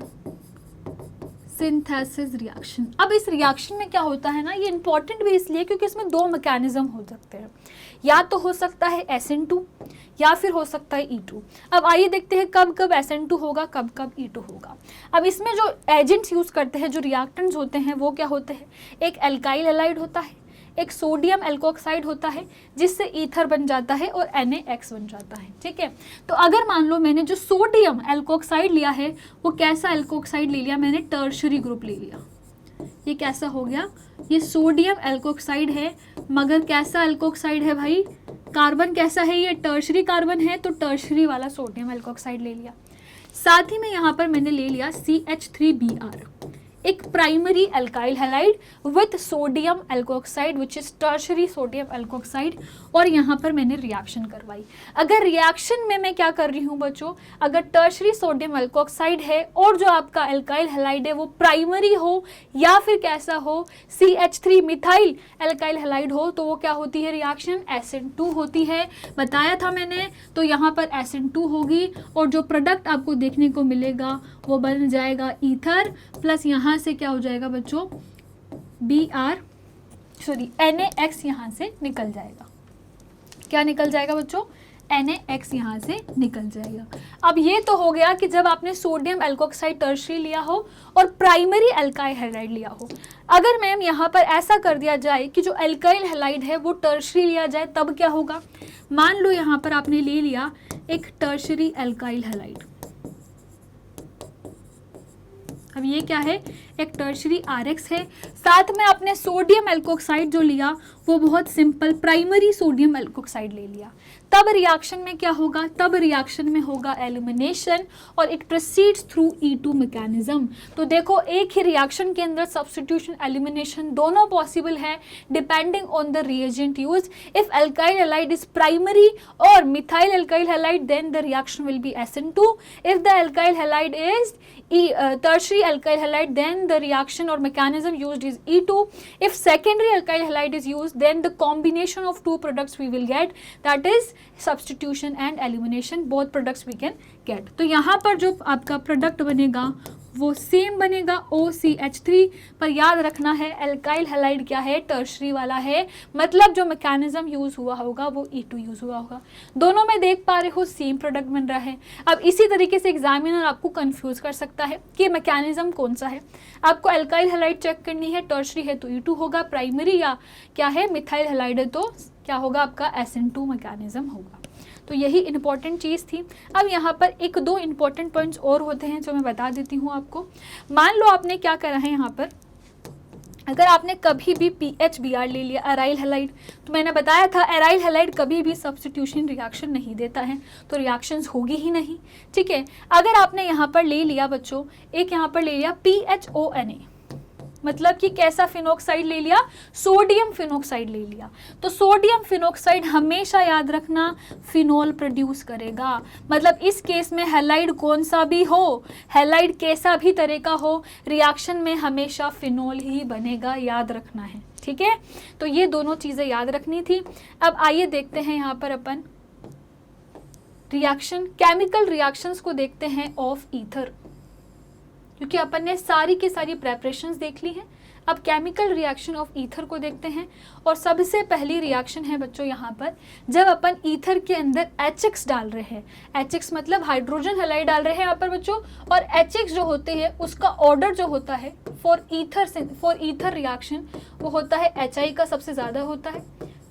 synthesis reaction. अब इस रिएक्शन में क्या होता है ना, ये इंपॉर्टेंट भी इसलिए क्योंकि इसमें दो मैकेनिज्म हो सकते हैं, या तो हो सकता है SN2 या फिर हो सकता है E2। अब आइए देखते हैं कब कब SN2 होगा, कब कब E2 होगा। अब इसमें जो एजेंट्स यूज करते हैं, जो रिएक्टेंट्स होते हैं, वो क्या होते हैं? एक एल्काइल हैलाइड होता है, एक सोडियम एल्कोक्साइड होता है जिससे ईथर बन जाता है और NaX बन जाता है। ठीक है, तो अगर मान लो मैंने जो सोडियम एल्कोक्साइड लिया है वो कैसा एल्कोक्साइड ले लिया? मैंने टर्शरी ग्रुप ले लिया। ये कैसा हो गया? ये सोडियम एल्कोक्साइड है, मगर कैसा एल्कोक्साइड है भाई? कार्बन कैसा है? ये टर्शरी कार्बन है, तो टर्शरी वाला सोडियम एल्कोक्साइड ले लिया। साथ ही में यहाँ पर मैंने ले लिया CH3Br, एक primary alkyl halide with sodium alkoxide which is tertiary sodium alkoxide, और यहाँ पर मैंने रिएक्शन करवाई। अगर रिएक्शन में मैं क्या कर रही हूँ बच्चों, अगर टर्शरी सोडियम एल्कोक्साइड है और जो आपका अल्काइल हैलाइड है वो प्राइमरी हो या फिर कैसा हो, CH3 मिथाइल अल्काइल हैलाइड हो, तो वो क्या होती है? रिएक्शन SN2 होती है। बताया था मैंने। तो यहाँ पर SN2 होगी और जो प्रोडक्ट आपको देखने को मिलेगा वो बन जाएगा ईथर, प्लस यहाँ से क्या हो जाएगा बच्चों? NaX यहाँ से निकल जाएगा। क्या निकल जाएगा बच्चों? NaX यहाँ से निकल जाएगा। अब ये तो हो गया कि जब आपने सोडियम एल्कोक्साइड टर्शरी लिया हो और प्राइमरी अल्काइल हैलाइड लिया हो। अगर मैम यहाँ पर ऐसा कर दिया जाए कि जो अल्काइल हैलाइड है वो टर्शरी लिया जाए, तब क्या होगा? मान लो यहाँ पर आपने ले लिया एक टर्शरी अल्काइल हैलाइड। अब ये क्या है? एक टर्शरी RX है। साथ में आपने सोडियम एल्कोक्साइड जो लिया वो बहुत सिंपल प्राइमरी सोडियम एल्कोक्साइड ले लिया। तब रिएक्शन में क्या होगा? तब रिएक्शन में होगा एलिमिनेशन और it proceeds through E2 mechanism. तो देखो एक ही रिएक्शन के अंदर सब्स्टिट्यूशन एलिमिनेशन दोनों पॉसिबल है depending on the reagent use. If alkyl halide is primary और methyl alkyl halide, then the reaction will be SN2. If the alkyl halide is tertiary alkyl halide, then the reaction or mechanism used is E2. If secondary alkyl halide is used, then the combination of two products we will get, that is substitution and elimination. Both products we can get. तो यहाँ पर जो आपका प्रोडक्ट बनेगा वो सेम बनेगा OCH3, पर याद रखना है एल्काइल हैलाइड क्या है, टर्शरी वाला है, मतलब जो मैकेनिज्म यूज हुआ होगा वो E2 यूज हुआ होगा। दोनों में देख पा रहे हो सेम प्रोडक्ट बन रहा है। अब इसी तरीके से एग्जामिनर आपको कंफ्यूज कर सकता है कि मैकेनिज्म कौन सा है। आपको एल्काइल हैलाइड चेक करनी है, टर्शरी है तो E2 होगा, प्राइमरी या क्या है मिथाइल हैलाइड है तो क्या होगा आपका SN2 मैकेनिज्म होगा। तो यही इंपॉर्टेंट चीज़ थी। अब यहाँ पर एक दो इंपॉर्टेंट पॉइंट्स और होते हैं जो मैं बता देती हूँ आपको। मान लो आपने क्या करा है यहाँ पर, अगर आपने कभी भी PHBr ले लिया एराइल हैलाइड, तो मैंने बताया था एराइल हैलाइड कभी भी सब्स्टिट्यूशन रिएक्शन नहीं देता है, तो रिएक्शंस होगी ही नहीं। ठीक है, अगर आपने यहाँ पर ले लिया बच्चों, एक यहाँ पर ले लिया PHONA, मतलब कि कैसा फिनोक्साइड ले लिया, सोडियम फिनोक्साइड ले लिया, तो सोडियम फिनोक्साइड हमेशा याद रखना फिनोल प्रोड्यूस करेगा। मतलब इस केस में हैलाइड कौन सा भी हो, हैलाइड कैसा भी तरह का हो, रिएक्शन में हमेशा फिनोल ही बनेगा, याद रखना है। ठीक है, तो ये दोनों चीज़ें याद रखनी थी। अब आइए देखते हैं यहाँ पर अपन रिएक्शन, केमिकल रिएक्शंस को देखते हैं ऑफ ईथर, क्योंकि अपन ने सारी की सारी प्रेपरेशंस देख ली हैं। अब केमिकल रिएक्शन ऑफ ईथर को देखते हैं, और सबसे पहली रिएक्शन है बच्चों यहाँ पर जब अपन ईथर के अंदर HX डाल रहे हैं, HX मतलब हाइड्रोजन हैलाइड डाल रहे हैं यहाँ पर बच्चों, और HX जो होते हैं उसका ऑर्डर जो होता है फॉर ईथर रिएक्शन वो होता है HI का सबसे ज़्यादा होता है,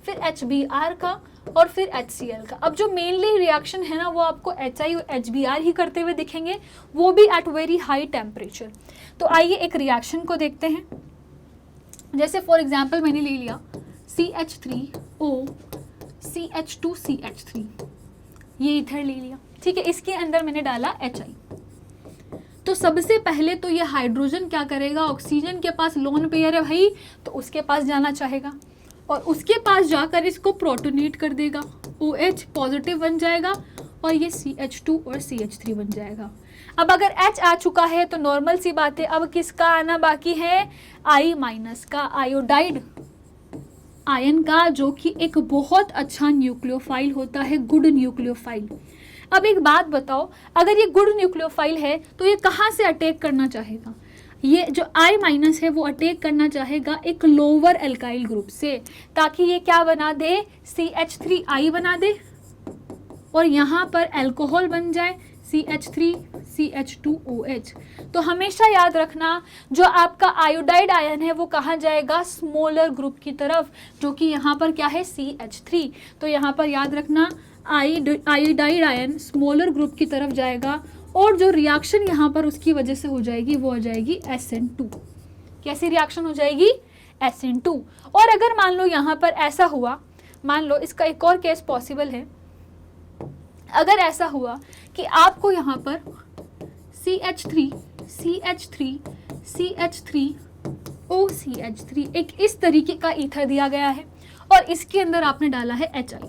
फिर HBr का, और फिर HCl का। अब जो मेनली रिएक्शन है ना वो आपको HI और HBr ही करते हुए दिखेंगे, वो भी एट वेरी हाई टेम्परेचर। तो आइए एक रिएक्शन को देखते हैं। जैसे फॉर एग्जांपल मैंने ले लिया CH3O CH2CH3, ये इथर ले लिया। ठीक है, इसके अंदर मैंने डाला HI। तो सबसे पहले तो ये हाइड्रोजन क्या करेगा, ऑक्सीजन के पास लोन पेयर है भाई, तो उसके पास जाना चाहेगा और उसके पास जाकर इसको प्रोटोनेट कर देगा, OH पॉजिटिव बन जाएगा और ये CH2 और CH3 बन जाएगा। अब अगर H आ चुका है तो नॉर्मल सी बात है, अब किसका आना बाकी है, I- का, आयोडाइड आयन का, जो कि एक बहुत अच्छा न्यूक्लियोफाइल होता है, गुड न्यूक्लियोफाइल। अब एक बात बताओ, अगर ये गुड न्यूक्लियोफाइल है तो ये कहाँ से अटैक करना चाहेगा, ये जो I- है वो अटैक करना चाहेगा एक लोअर एल्काइल ग्रुप से, ताकि ये क्या बना दे, CH3I बना दे और यहाँ पर अल्कोहल बन जाए CH3 CH2OH। तो हमेशा याद रखना जो आपका आयोडाइड आयन है वो कहाँ जाएगा, स्मॉलर ग्रुप की तरफ, जो कि यहाँ पर क्या है CH3। तो यहाँ पर याद रखना आयोडाइड आयन स्मॉलर ग्रुप की तरफ जाएगा, और जो रिएक्शन यहाँ पर उसकी वजह से हो जाएगी वो हो जाएगी SN2। कैसी रिएक्शन हो जाएगी, SN2। और अगर मान लो यहाँ पर ऐसा हुआ, मान लो इसका एक और केस पॉसिबल है, अगर ऐसा हुआ कि आपको यहाँ पर CH3 CH3 CH3 OCH3 एक इस तरीके का ईथर दिया गया है और इसके अंदर आपने डाला है HI।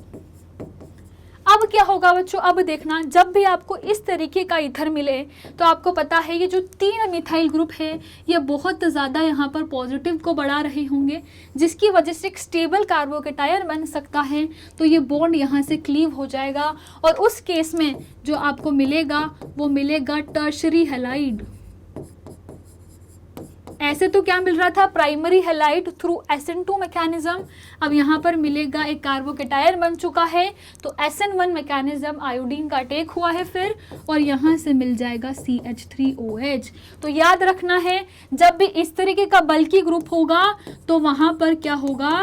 अब क्या होगा बच्चों, अब देखना, जब भी आपको इस तरीके का ईथर मिले तो आपको पता है ये जो 3 मिथाइल ग्रुप है ये बहुत ज़्यादा यहाँ पर पॉजिटिव को बढ़ा रहे होंगे, जिसकी वजह से एक स्टेबल कार्बोकेटायन बन सकता है। तो ये बॉन्ड यहाँ से क्लीव हो जाएगा और उस केस में जो आपको मिलेगा वो मिलेगा टर्शरी हैलाइड। ऐसे तो क्या मिल रहा था, primary halide through SN2 mechanism, अब यहाँ पर मिलेगा एक कार्बोकेटायन बन चुका है, तो SN1 मैकेनिज्म आयोडीन का अटैक हुआ है फिर, और यहाँ से मिल जाएगा CH3OH। तो याद रखना है जब भी इस तरीके का बल्की ग्रुप होगा तो वहाँ पर क्या होगा,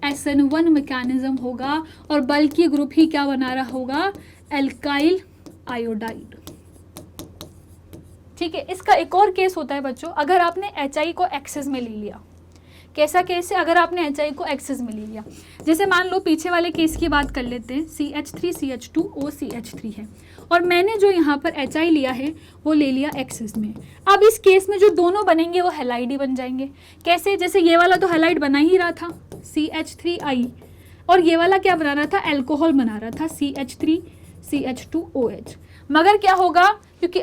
SN1 मैकेनिज्म होगा, और बल्की ग्रुप ही क्या बना रहा होगा, एल्काइल आयोडाइड। ठीक है, इसका एक और केस होता है बच्चों, अगर आपने HI को एक्सेस में ले लिया। कैसा केस है, अगर आपने HI को एक्सेस में ले लिया, जैसे मान लो पीछे वाले केस की बात कर लेते हैं, CH3 CH2 OCH3 है और मैंने जो यहाँ पर HI लिया है वो ले लिया एक्सेस में। अब इस केस में जो दोनों बनेंगे वो हैलाइड ही बन जाएंगे। कैसे, जैसे ये वाला तो हैलाइड बना ही रहा था CH3I, और ये वाला क्या बना रहा था, अल्कोहल बना रहा था CH3 CH2OH। मगर क्या होगा, क्योंकि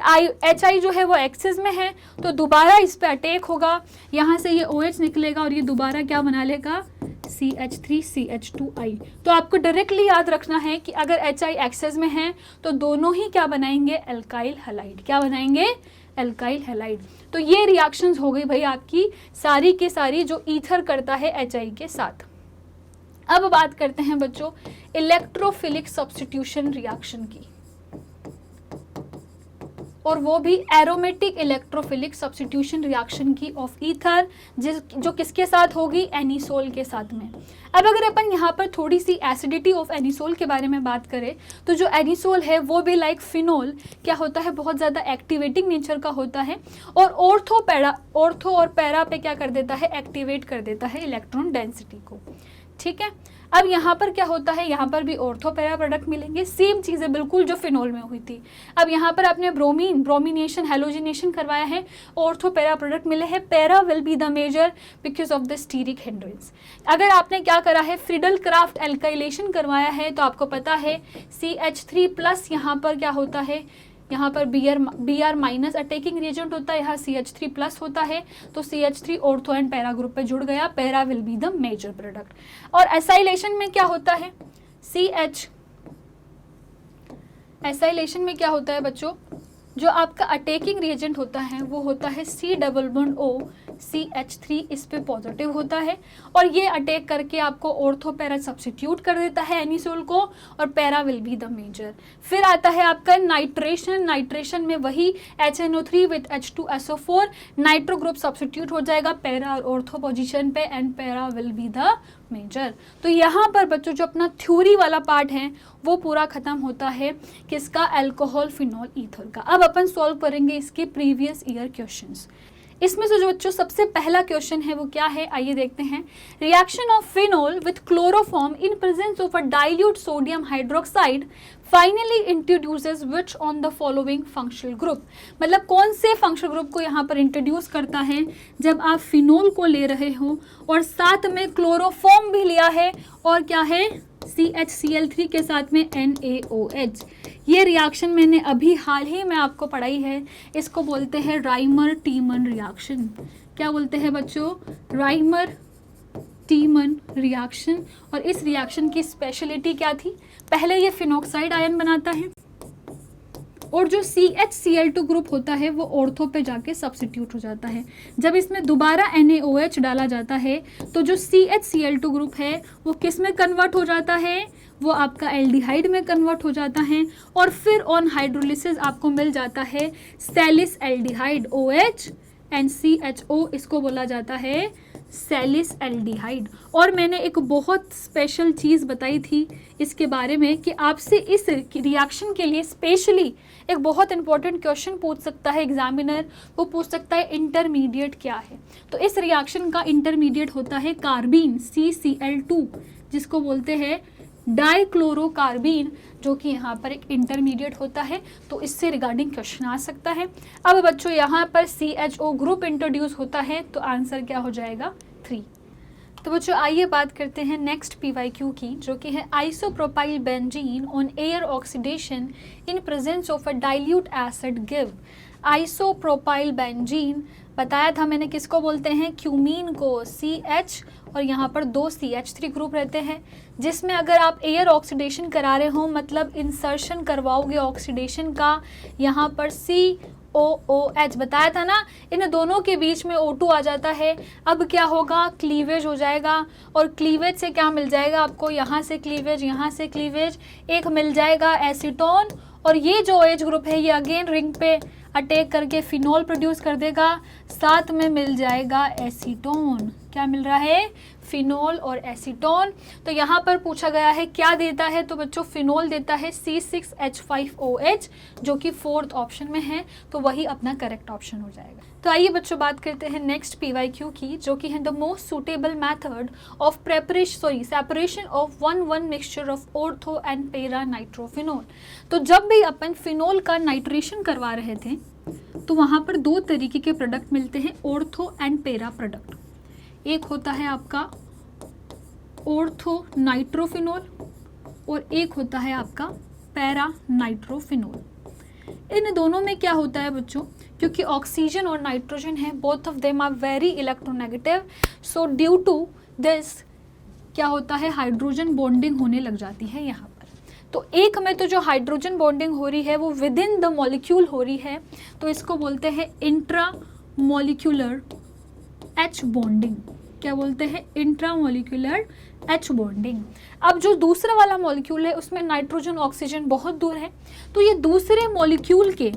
HI जो है वो एक्सेस में है तो दोबारा इस पे अटैक होगा, यहाँ से ये OH निकलेगा और ये दोबारा क्या बना लेगा, CH3 CH2I। तो आपको डायरेक्टली याद रखना है कि अगर HI एक्सेस में है तो दोनों ही क्या बनाएंगे, एल्काइल हैलाइड। क्या बनाएंगे, एल्काइल हैलाइड। तो ये रिएक्शंस हो गई भाई आपकी सारी की सारी जो ईथर करता है HI के साथ। अब बात करते हैं बच्चों इलेक्ट्रोफिलिक सब्स्टिट्यूशन रिएक्शन की, और वो भी एरोमेटिक इलेक्ट्रोफिलिक सब्स्टिट्यूशन रिएक्शन की ऑफ ईथर, जो किसके साथ होगी, एनिसोल के साथ में। अब अगर अपन यहाँ पर थोड़ी सी एसिडिटी ऑफ एनिसोल के बारे में बात करें तो जो एनिसोल है वो भी लाइक फिनोल क्या होता है, बहुत ज़्यादा एक्टिवेटिंग नेचर का होता है, और ऑर्थो और पैरा पे क्या कर देता है, एक्टिवेट कर देता है इलेक्ट्रॉन डेंसिटी को। ठीक है, अब यहाँ पर क्या होता है, यहाँ पर भी ऑर्थो पैरा प्रोडक्ट मिलेंगे, सेम चीज़ें बिल्कुल जो फिनोल में हुई थी। अब यहाँ पर आपने ब्रोमिनेशन हैलोजिनेशन करवाया है, ऑर्थो पैरा प्रोडक्ट मिले हैं, para will be the major because of the steric hindrance. अगर आपने क्या करा है, फ्रिडल क्राफ्ट एल्काइलेशन करवाया है तो आपको पता है CH3+ यहाँ पर क्या होता है, यहाँ पर Br माइनस अटैकिंग रिएजेंट होता है, यहाँ CH3+ होता है, तो CH3 ortho and para group पे जुड़ गया, para will be the major product. और एसाइलेशन में क्या होता है, एसाइलेशन में क्या होता है बच्चों, जो आपका अटैकिंग रिएजेंट होता है वो होता है C double bond O CH3, इस पे पॉजिटिव होता है, और ये अटैक करके आपको ऑर्थो पैरा सब्स्टिट्यूट कर देता है एनिसोल को, और para will be the major. फिर आता है आपका नाइट्रेशन, नाइट्रेशन में वही HNO3 with H2SO4, nitro group substitute हो जाएगा पैरा और ऑर्थो पोजिशन पे, and para will be the major. तो यहाँ पर बच्चों जो अपना थ्योरी वाला पार्ट है वो पूरा खत्म होता है किसका, अल्कोहल फिनोल ईथर का। अब अपन सॉल्व करेंगे इसके प्रीवियस ईयर क्वेश्चंस। इसमें से जो बच्चों सबसे पहला क्वेश्चन है वो क्या है, आइए देखते हैं। Reaction of phenol with chloroform in presence of a dilute sodium hydroxide finally introduces which on the following functional group. मतलब कौन से फंक्शनल ग्रुप को यहाँ पर इंट्रोड्यूस करता है, जब आप फिनोल को ले रहे हो और साथ में क्लोरोफॉर्म भी लिया है, और क्या है CHCl3 के साथ में NaOH। ये रिएक्शन मैंने अभी हाल ही में आपको पढ़ाई है, इसको बोलते हैं राइमर टीमन रिएक्शन। क्या बोलते हैं बच्चों, राइमर टीमन रिएक्शन। और इस रिएक्शन की स्पेशलिटी क्या थी, पहले ये फिनॉक्साइड आयन बनाता है, और जो CHCl2 ग्रुप होता है वो ऑर्थो पे जाके सब्स्टिट्यूट हो जाता है। जब इसमें दोबारा NaOH डाला जाता है तो जो CHCl2 ग्रुप है वो किस में कन्वर्ट हो जाता है, वो आपका एल्डिहाइड में कन्वर्ट हो जाता है, और फिर ऑन हाइड्रोलिसिस आपको मिल जाता है सैलिस एल्डिहाइड OH एंड CHO, इसको बोला जाता है सैलिस एल्डिहाइड। और मैंने एक बहुत स्पेशल चीज़ बताई थी इसके बारे में कि आपसे इस रिएक्शन के लिए स्पेशली एक बहुत इंपॉर्टेंट क्वेश्चन पूछ सकता है एग्जामिनर, वो पूछ सकता है इंटरमीडिएट क्या है। तो इस रिएक्शन का इंटरमीडिएट होता है कार्बीन CCl2, जिसको बोलते हैं डाइक्लोरोकार्बीन, जो कि यहाँ पर एक इंटरमीडिएट होता है, तो इससे रिगार्डिंग क्वेश्चन आ सकता है। अब बच्चों यहाँ पर CHO ग्रुप इंट्रोड्यूस होता है, तो आंसर क्या हो जाएगा 3। तो बच्चों आइए बात करते हैं नेक्स्ट PYQ की, जो कि है isopropyl benzene on air oxidation in presence of a dilute acid give. Isopropyl benzene बताया था मैंने किसको बोलते हैं, क्यूमीन को CH, और यहाँ पर 2 CH3 ग्रुप रहते हैं, जिसमें अगर आप एयर ऑक्सीडेशन करा रहे हो, मतलब इंसर्शन करवाओगे ऑक्सीडेशन का, यहाँ पर COOH बताया था ना, इन दोनों के बीच में O2 आ जाता है। अब क्या होगा, क्लीवेज हो जाएगा, और क्लीवेज से क्या मिल जाएगा आपको, यहाँ से क्लीवेज, यहाँ से क्लीवेज, एक मिल जाएगा एसीटोन, और ये जो OH ग्रुप है ये अगेन रिंग पे अटैक करके फिनोल प्रोड्यूस कर देगा, साथ में मिल जाएगा एसीटोन। क्या मिल रहा है, फिनोल और एसीटोन। तो यहाँ पर पूछा गया है क्या देता है, तो बच्चों फिनोल देता है C6H5OH, जो कि 4th ऑप्शन में है, तो वही अपना करेक्ट ऑप्शन हो जाएगा। तो आइए बच्चों बात करते हैं नेक्स्ट PYQ की, जो कि है the most suitable method of separation of 1,1 mixture of ortho and para nitrophenol. तो जब भी अपन फिनोल का नाइट्रेशन करवा रहे थे तो वहाँ पर 2 तरीके के प्रोडक्ट मिलते हैं, ऑर्थो एंड पैरा प्रोडक्ट। एक होता है आपका ऑर्थो नाइट्रोफिनोल और एक होता है आपका पैरा नाइट्रोफिनोल। इन दोनों में क्या होता है बच्चों, क्योंकि ऑक्सीजन और नाइट्रोजन है, both of them are very electronegative, so due to this क्या होता है, हाइड्रोजन बॉन्डिंग होने लग जाती है यहाँ पर। तो एक में तो जो हाइड्रोजन बॉन्डिंग हो रही है वो विद इन द मॉलिक्यूल हो रही है, तो इसको बोलते हैं इंट्रा मॉलिक्यूलर एच बॉन्डिंग। क्या बोलते हैं? Intra molecular H bonding. अब जो दूसरा वाला मॉलिक्यूल है उसमें नाइट्रोजन ऑक्सीजन बहुत दूर है, तो ये दूसरे मॉलिक्यूल के,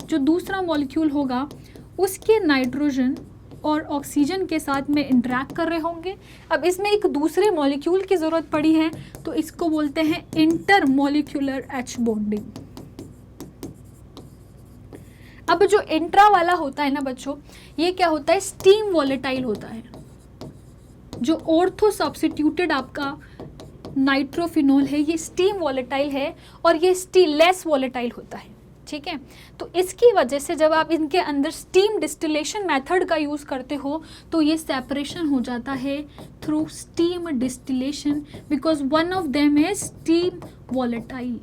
जो दूसरा मॉलिक्यूल होगा उसके नाइट्रोजन और ऑक्सीजन के साथ में इंटरैक्ट कर रहे होंगे। अब इसमें एक दूसरे मॉलिक्यूल की ज़रूरत पड़ी है, तो इसको बोलते हैं इंटर मॉलिक्यूलर एच बॉन्डिंग। अब जो इंट्रा वाला होता है ना बच्चों, ये क्या होता है? स्टीम वॉलेटाइल होता है। जो ऑर्थो सब्स्टिट्यूटेड आपका नाइट्रोफिनोल है ये स्टीम वॉलेटाइल है और ये लेस वॉलेटाइल होता है, ठीक है। तो इसकी वजह से जब आप इनके अंदर स्टीम डिस्टिलेशन मेथड का यूज़ करते हो तो ये सेपरेशन हो जाता है through steam distillation, because one of them is steam volatile,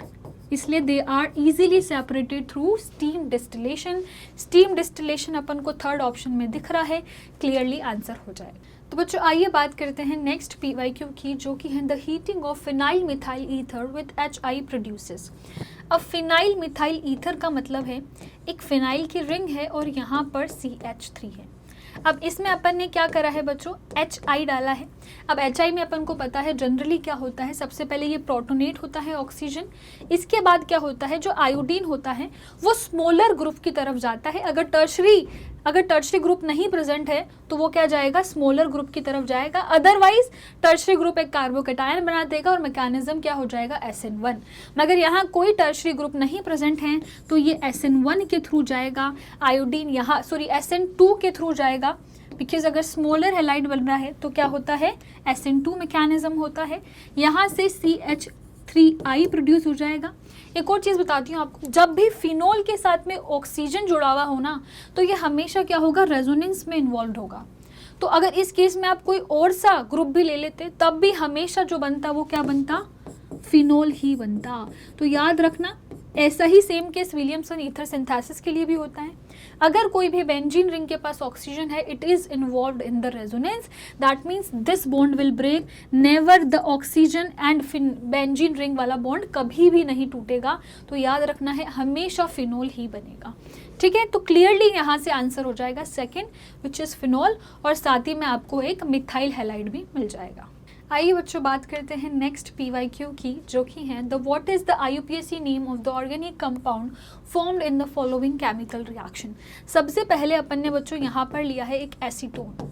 इसलिए they are easily separated through steam distillation. Steam distillation अपन को थर्ड ऑप्शन में दिख रहा है, क्लियरली आंसर हो जाए। तो बच्चों आइए बात करते हैं नेक्स्ट PYQ की, जो कि है the heating of phenyl methyl ether with HI produces. अब फिनाइल मिथाइल ईथर का मतलब है एक फिनाइल की रिंग है और यहाँ पर CH3 है। अब इसमें अपन ने क्या करा है बच्चों? HI डाला है। अब HI में अपन को पता है जनरली क्या होता है, सबसे पहले ये प्रोटोनेट होता है ऑक्सीजन, इसके बाद क्या होता है, जो आयोडीन होता है वो स्मॉलर ग्रुप की तरफ जाता है। अगर टर्शरी ग्रुप नहीं प्रेजेंट है तो वो क्या जाएगा? स्मॉलर ग्रुप की तरफ जाएगा। अदरवाइज टर्शरी ग्रुप एक कार्बोकैटायन बना देगा और मैकेनिज्म क्या हो जाएगा? SN1। मगर यहाँ कोई टर्शरी ग्रुप नहीं प्रेजेंट है तो ये SN1 के थ्रू जाएगा, आयोडीन यहाँ SN2 के थ्रू जाएगा, बिकॉज अगर स्मॉलर हैलाइड बन रहा है तो क्या होता है? SN2 मैकेनिज्म होता है। यहाँ से CH3I प्रोड्यूस हो जाएगा। एक और चीज़ बताती हूँ आपको, जब भी फिनोल के साथ में ऑक्सीजन जुड़ा हुआ हो ना तो ये हमेशा क्या होगा? रेजोनेंस में इन्वॉल्व होगा। तो अगर इस केस में आप कोई और सा ग्रुप भी ले लेते तब भी हमेशा जो बनता वो क्या बनता? फिनोल ही बनता। तो याद रखना, ऐसा ही same case Williamson ether synthesis के लिए भी होता है। अगर कोई भी बेंजीन रिंग के पास ऑक्सीजन है, it is involved in the resonance, that means this bond will break, never the oxygen and benzene ring वाला बॉन्ड कभी भी नहीं टूटेगा। तो याद रखना है हमेशा फिनोल ही बनेगा, ठीक है। तो क्लियरली यहाँ से आंसर हो जाएगा सेकेंड, विच इज फिनोल, और साथ ही में आपको एक मिथाइल हैलाइड भी मिल जाएगा। आइए बच्चों बात करते हैं नेक्स्ट PYQ की, जो कि है the what is the IUPAC name of the organic compound formed in the following chemical reaction. सबसे पहले अपन ने बच्चों यहाँ पर लिया है एक एसीटोन,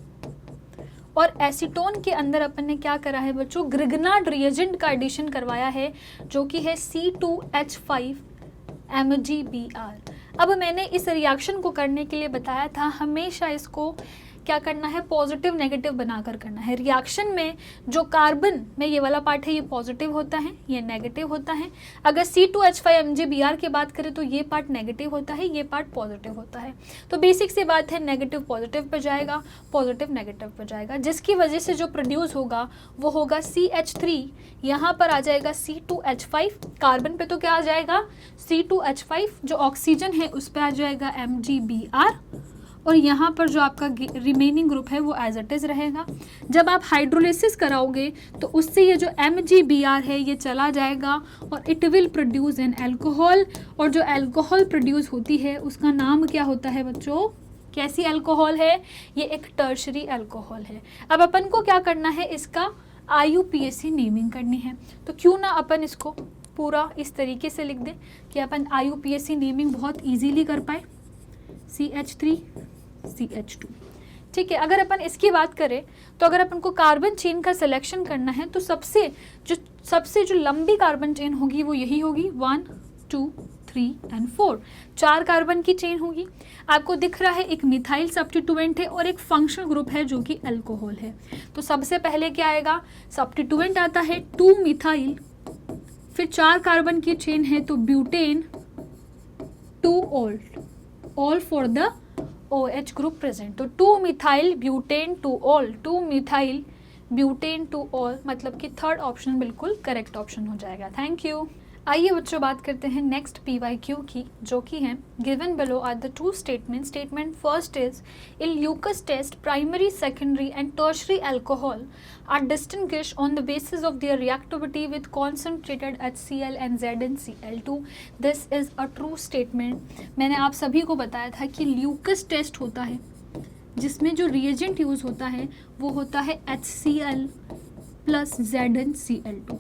और एसीटोन के अंदर अपन ने क्या करा है बच्चों? ग्रिग्नार्ड रिएजेंट का एडिशन करवाया है, जो कि है C2H5 MgBr। अब मैंने इस रिएक्शन को करने के लिए बताया था हमेशा इसको क्या करना है? पॉजिटिव नेगेटिव बनाकर करना है। रिएक्शन में जो कार्बन में ये वाला पार्ट है ये पॉजिटिव होता है, ये नेगेटिव होता है। अगर C2H5 MgBr की बात करें तो ये पार्ट नेगेटिव होता है, ये पार्ट पॉजिटिव होता है। तो बेसिक सी बात है, नेगेटिव पॉजिटिव पर जाएगा, पॉजिटिव नेगेटिव पर जाएगा, जिसकी वजह से जो प्रोड्यूस होगा वो होगा CH3, यहाँ पर आ जाएगा C2H5, कार्बन पे तो क्या आ जाएगा? C2H5, जो ऑक्सीजन है उस पर आ जाएगा MgBr, और यहाँ पर जो आपका रिमेनिंग ग्रुप है वो एज इट इज रहेगा। जब आप हाइड्रोलिसिस कराओगे तो उससे ये जो MgBr है ये चला जाएगा और it will produce an alcohol, और जो अल्कोहल प्रोड्यूस होती है उसका नाम क्या होता है बच्चों? कैसी अल्कोहल है? ये एक टर्शरी अल्कोहल है। अब अपन को क्या करना है? इसका IUPAC नेमिंग करनी है, तो क्यों ना अपन इसको पूरा इस तरीके से लिख दें कि अपन IUPAC नेमिंग बहुत ईजीली कर पाए। CH3 CH2, ठीक है। अगर अपन इसकी बात करें तो अगर अपन को कार्बन चेन का सिलेक्शन करना है तो सबसे जो लंबी कार्बन चेन होगी वो यही होगी, 1 2 3 एंड 4, 4 कार्बन की चेन होगी। आपको दिख रहा है एक मिथाइल सब्स्टिट्यूएंट है और एक फंक्शनल ग्रुप है जो कि अल्कोहल है। तो सबसे पहले क्या आएगा? सब्स्टिट्यूएंट आता है 2 मिथाइल, फिर 4 कार्बन की चेन है तो butane 2 alt, all for the OH group present. तो 2 methyl butane 2 all, 2 methyl butane 2 all, मतलब कि थर्ड ऑप्शन बिल्कुल करेक्ट ऑप्शन हो जाएगा। Thank you. आइए बच्चों बात करते हैं नेक्स्ट PYQ की, जो कि है given below are the two statement. Statement first is in Lucas test primary, secondary and tertiary alcohol are distinguished on the basis of their reactivity with concentrated HCl and ZnCl2। This is a true statement. मैंने आप सभी को बताया था कि ल्यूकस टेस्ट होता है जिसमें जो रिएजेंट यूज होता है वो होता है HCl प्लस ZnCl2।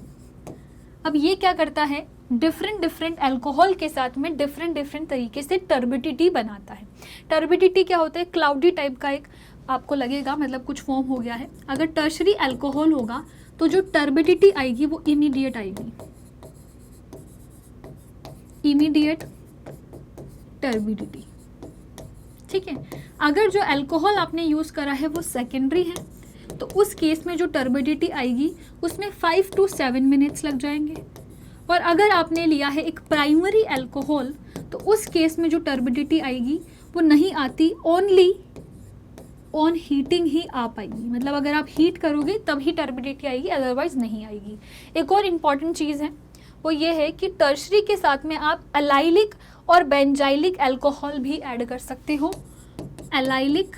अब ये क्या करता है, डिफरेंट अल्कोहल के साथ में डिफरेंट तरीके से टर्बिडिटी बनाता है। टर्बिडिटी क्या होता है, क्लाउडी टाइप का एक आपको लगेगा, मतलब कुछ फॉर्म हो गया है। अगर टर्शरी अल्कोहल होगा तो जो टर्बिडिटी आएगी वो इमीडिएट आएगी, इमीडिएट टर्बिडिटी, ठीक है। अगर जो अल्कोहल आपने यूज करा है वो सेकेंडरी है तो उस केस में जो टर्बिडिटी आएगी उसमें 5 to 7 मिनट्स लग जाएंगे। और अगर आपने लिया है एक प्राइमरी अल्कोहल तो उस केस में जो टर्बिडिटी आएगी वो नहीं आती, ओनली ऑन हीटिंग ही आ पाएगी। मतलब अगर आप हीट करोगे तब ही टर्बिडिटी आएगी, अदरवाइज नहीं आएगी। एक और इम्पॉर्टेंट चीज़ है वो ये है कि टर्शरी के साथ में आप एलाइलिक और बेंजाइलिक अल्कोहल भी ऐड कर सकते हो। एलाइलिक,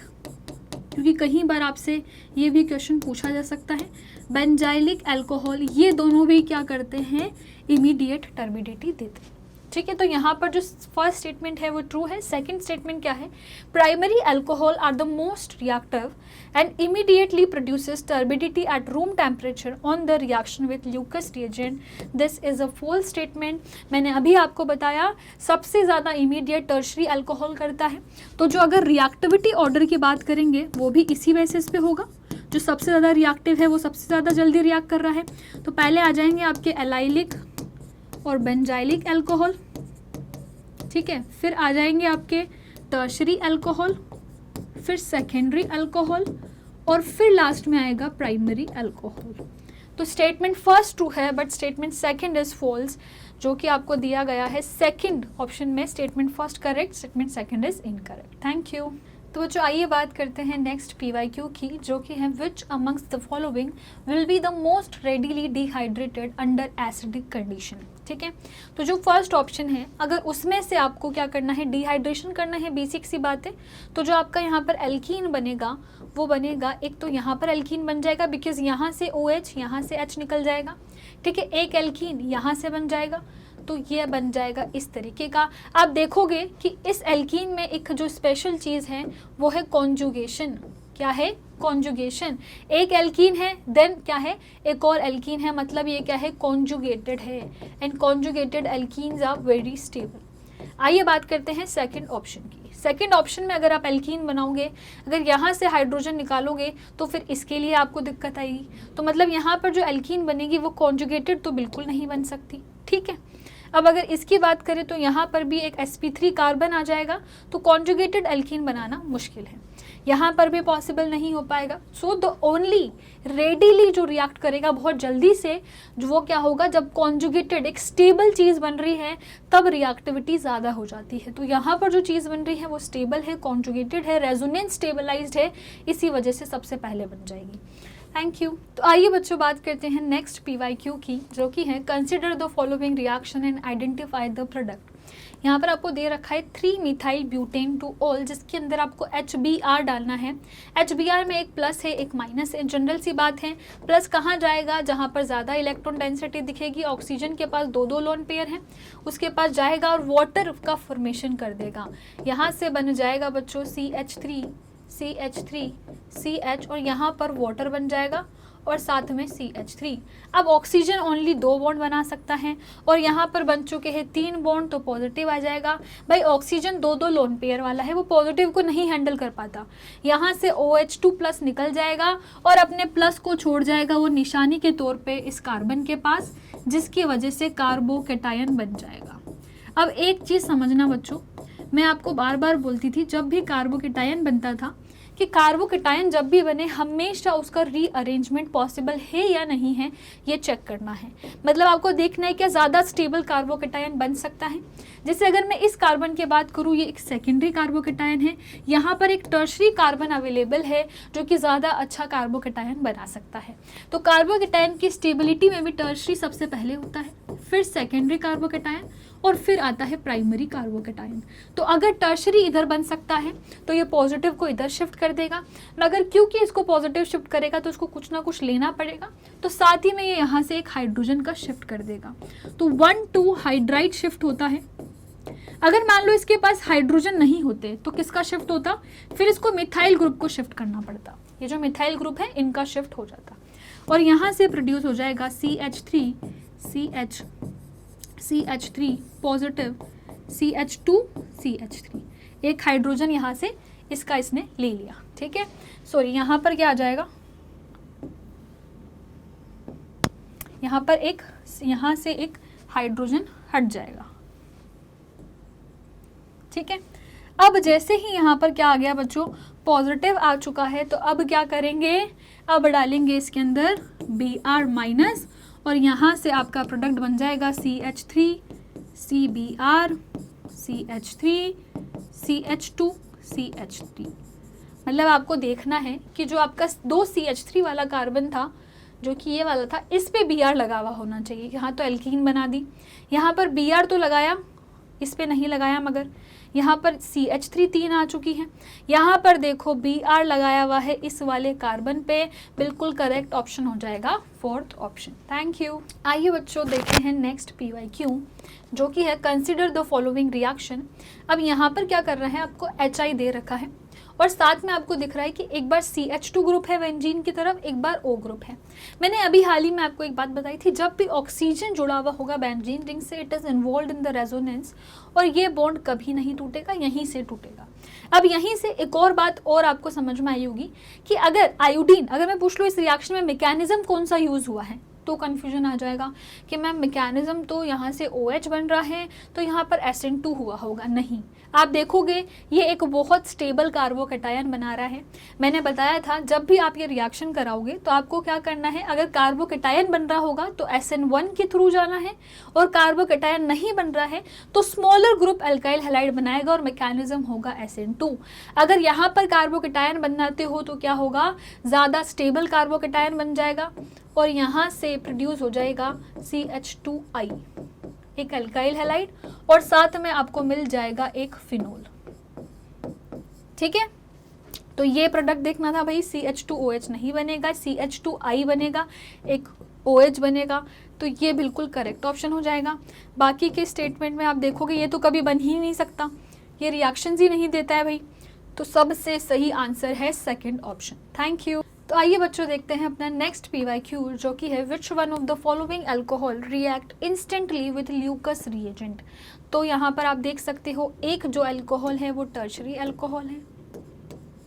क्योंकि कई बार आपसे ये भी क्वेश्चन पूछा जा सकता है, बेंजाइलिक अल्कोहल, ये दोनों भी क्या करते हैं, इमीडिएट टर्बिडिटी देते हैं, ठीक है। तो यहाँ पर जो फर्स्ट स्टेटमेंट है वो ट्रू है। सेकंड स्टेटमेंट क्या है, primary alcohol are the most reactive and immediately produces turbidity at room temperature on the reaction with Lucas reagent. This is a false statement. मैंने अभी आपको बताया सबसे ज़्यादा इमीडिएट टर्शरी अल्कोहल करता है। तो जो अगर रिएक्टिविटी ऑर्डर की बात करेंगे वो भी इसी बेसिस पे होगा, जो सबसे ज़्यादा रिएक्टिव है वो सबसे ज़्यादा जल्दी रिएक्ट कर रहा है। तो पहले आ जाएंगे आपके एलाइलिक और बेंजाइलिक अल्कोहल, ठीक है। फिर आ जाएंगे आपके टर्शरी अल्कोहल, फिर सेकेंडरी अल्कोहल और फिर लास्ट में आएगा प्राइमरी अल्कोहल। तो स्टेटमेंट फर्स्ट ट्रू है but statement second is false, जो कि आपको दिया गया है सेकंड ऑप्शन में। Statement first correct, statement second is incorrect. Thank you. तो बच्चों आइए बात करते हैं नेक्स्ट PYQ की, जो कि है विच amongst the following will be the most readily dehydrated under acidic condition, ठीक है। तो जो फर्स्ट ऑप्शन है अगर उसमें से आपको क्या करना है, डिहाइड्रेशन करना है, बेसिक सी बात है। तो जो आपका यहाँ पर एल्कीन बनेगा वो बनेगा, एक तो यहाँ पर एल्कीन बन जाएगा बिकॉज यहाँ से OH, यहाँ से H निकल जाएगा, ठीक है। एक एल्कीन यहाँ से बन जाएगा, तो ये बन जाएगा इस तरीके का। आप देखोगे कि इस एल्कीन में एक जो स्पेशल चीज़ है वो है कॉन्जुगेशन। क्या है, कॉन्जुगेशन। एक एल्कीन है देन क्या है, एक और एल्कीन है, मतलब ये क्या है, कॉन्जुगेटेड है। And conjugated alkenes are very stable. आइए बात करते हैं सेकंड ऑप्शन की। सेकंड ऑप्शन में अगर आप एल्कीन बनाओगे, अगर यहाँ से हाइड्रोजन निकालोगे तो फिर इसके लिए आपको दिक्कत आएगी। तो मतलब यहाँ पर जो एल्कीन बनेगी वो कॉन्जुगेटेड तो बिल्कुल नहीं बन सकती, ठीक है। अब अगर इसकी बात करें तो यहाँ पर भी एक sp3 कार्बन आ जाएगा, तो कॉन्जुगेटेड एल्कीन बनाना मुश्किल है, यहाँ पर भी पॉसिबल नहीं हो पाएगा। सो द ओनली रेडीली जो रिएक्ट करेगा बहुत जल्दी से, जो वो क्या होगा, जब कॉन्जुगेटेड एक स्टेबल चीज़ बन रही है तब रिएक्टिविटी ज़्यादा हो जाती है। तो यहाँ पर जो चीज़ बन रही है वो स्टेबल है, कॉन्जुगेटेड है, रेजोनेंस स्टेबलाइज्ड है, इसी वजह से सबसे पहले बन जाएगी। Thank you. तो आइए बच्चों बात करते हैं नेक्स्ट PYQ की, जो कि है consider the following reaction and identify the product. यहाँ पर आपको दे रखा है 3-मिथाइल ब्यूटेन टू ऑल, जिसके अंदर आपको HBr डालना है। HBr में एक प्लस है एक माइनस है, जनरल सी बात है। प्लस कहाँ जाएगा, जहाँ पर ज़्यादा इलेक्ट्रॉन डेंसिटी दिखेगी, ऑक्सीजन के पास 2-2 लोन पेयर हैं, उसके पास जाएगा और वाटर का फॉर्मेशन कर देगा। यहाँ से बन जाएगा बच्चों CH3 CH3CH और यहाँ पर वाटर बन जाएगा और साथ में CH3। अब ऑक्सीजन ओनली 2 बॉन्ड बना सकता है और यहाँ पर बन चुके हैं 3 बॉन्ड, तो पॉजिटिव आ जाएगा। भाई ऑक्सीजन 2-2 लोन पेयर वाला है, वो पॉजिटिव को नहीं हैंडल कर पाता। यहाँ से OH2+ निकल जाएगा और अपने प्लस को छोड़ जाएगा वो निशानी के तौर पे इस कार्बन के पास, जिसकी वजह से कार्बोकैटायन बन जाएगा। अब एक चीज़ समझना बच्चों, मैं आपको बार बार बोलती थी जब भी कार्बोकैटायन बनता था कि कार्बोकेटायन जब भी बने हमेशा उसका रीअरेंजमेंट पॉसिबल है या नहीं है, ये चेक करना है। मतलब आपको देखना है क्या ज़्यादा स्टेबल कार्बोकेटायन बन सकता है। जैसे अगर मैं इस कार्बन की बात करूँ, ये एक सेकेंडरी कार्बोकेटायन है, यहाँ पर एक टर्शरी कार्बन अवेलेबल है जो कि ज़्यादा अच्छा कार्बोकेटायन बना सकता है। तो कार्बोकेटायन की स्टेबिलिटी में भी टर्शरी सबसे पहले होता है, फिर सेकेंडरी कार्बोकेटायन और फिर आता है प्राइमरी कार्बोकेटायन। तो अगर टर्शरी इधर बन सकता है तो ये पॉजिटिव को इधर शिफ्ट कर देगा, मगर क्योंकि इसको पॉजिटिव शिफ्ट करेगा तो इसको कुछ ना कुछ लेना पड़ेगा, तो साथ ही में ये यहाँ से एक हाइड्रोजन का शिफ्ट कर देगा। तो 1,2 हाइड्राइड शिफ्ट होता है। अगर मान लो इसके पास हाइड्रोजन नहीं होते तो किसका शिफ्ट होता, फिर इसको मिथाइल ग्रुप को शिफ्ट करना पड़ता। ये जो मिथाइल ग्रुप है इनका शिफ्ट हो जाता और यहाँ से प्रोड्यूस हो जाएगा CH3 पॉजिटिव, CH2 CH3, एक हाइड्रोजन यहाँ से इसका इसने ले लिया। ठीक है, सॉरी यहाँ पर क्या आ जाएगा, यहाँ पर यहाँ से एक हाइड्रोजन हट जाएगा। ठीक है, अब जैसे ही यहाँ पर क्या आ गया बच्चों, पॉजिटिव आ चुका है, तो अब क्या करेंगे, अब डालेंगे इसके अंदर Br माइनस और यहाँ से आपका प्रोडक्ट बन जाएगा CH3 CBr CH3 CH2 CH3। मतलब आपको देखना है कि जो आपका 2 CH3 वाला कार्बन था, जो कि ये वाला था, इस पे Br लगा हुआ होना चाहिए। यहाँ तो एल्कीन बना दी, यहाँ पर Br तो लगाया, इस पे नहीं लगाया, मगर यहाँ पर CH3 3 आ चुकी है, यहाँ पर देखो Br लगाया हुआ है इस वाले कार्बन पे। बिल्कुल करेक्ट ऑप्शन हो जाएगा 4th ऑप्शन। Thank you. आइए बच्चों देखते हैं नेक्स्ट PYQ, जो कि है कंसिडर द फॉलोइंग रिएक्शन। अब यहाँ पर क्या कर रहा है, आपको HI दे रखा है और साथ में आपको दिख रहा है कि एक बार CH2 ग्रुप है बेंजीन की तरफ, एक बार O ग्रुप है। मैंने अभी हाल ही में आपको एक बात बताई थी, जब भी ऑक्सीजन जुड़ा हुआ होगा बेंजीन रिंग से, it is involve in the resonance और ये बॉन्ड कभी नहीं टूटेगा, यहीं से टूटेगा। अब यहीं से एक और बात और आपको समझ में आई होगी कि अगर आयोडीन, अगर मैं पूछ लूँ इस रिएक्शन में मैकेनिज्म कौन सा यूज हुआ है, तो कन्फ्यूजन आ जाएगा कि मैम मैकेनिज्म तो यहाँ से OH बन रहा है तो यहाँ पर SN2 हुआ होगा। नहीं, आप देखोगे ये एक बहुत स्टेबल कार्बोकेटायन बना रहा है। मैंने बताया था जब भी आप ये रिएक्शन कराओगे तो आपको क्या करना है, अगर कार्बोकेटायन बन रहा होगा तो SN1 के थ्रू जाना है, और कार्बोकेटायन नहीं बन रहा है तो स्मॉलर ग्रुप अल्काइल हैलाइड बनाएगा और मैकेनिज्म होगा SN2। अगर यहाँ पर कार्बोकेटायन बनाते हो तो क्या होगा, ज़्यादा स्टेबल कार्बोकेटायन बन जाएगा और यहाँ से प्रोड्यूस हो जाएगा CH2I, एक अल्काइल हैलाइड, और साथ में आपको मिल जाएगा एक फिनोल। ठीक है, तो ये प्रोडक्ट देखना था भाई, CH2OH नहीं बनेगा, CH2I बनेगा, एक OH बनेगा, तो ये बिल्कुल करेक्ट ऑप्शन हो जाएगा। बाकी के स्टेटमेंट में आप देखोगे ये तो कभी बन ही नहीं सकता, ये रिएक्शंस ही नहीं देता है भाई। तो सबसे सही आंसर है 2nd ऑप्शन। Thank you. तो आइए बच्चों देखते हैं अपना नेक्स्ट PYQ, जो कि है which one of the following alcohol react instantly with Lucas reagent. तो यहाँ पर आप देख सकते हो एक जो अल्कोहल है वो टर्शरी अल्कोहल है,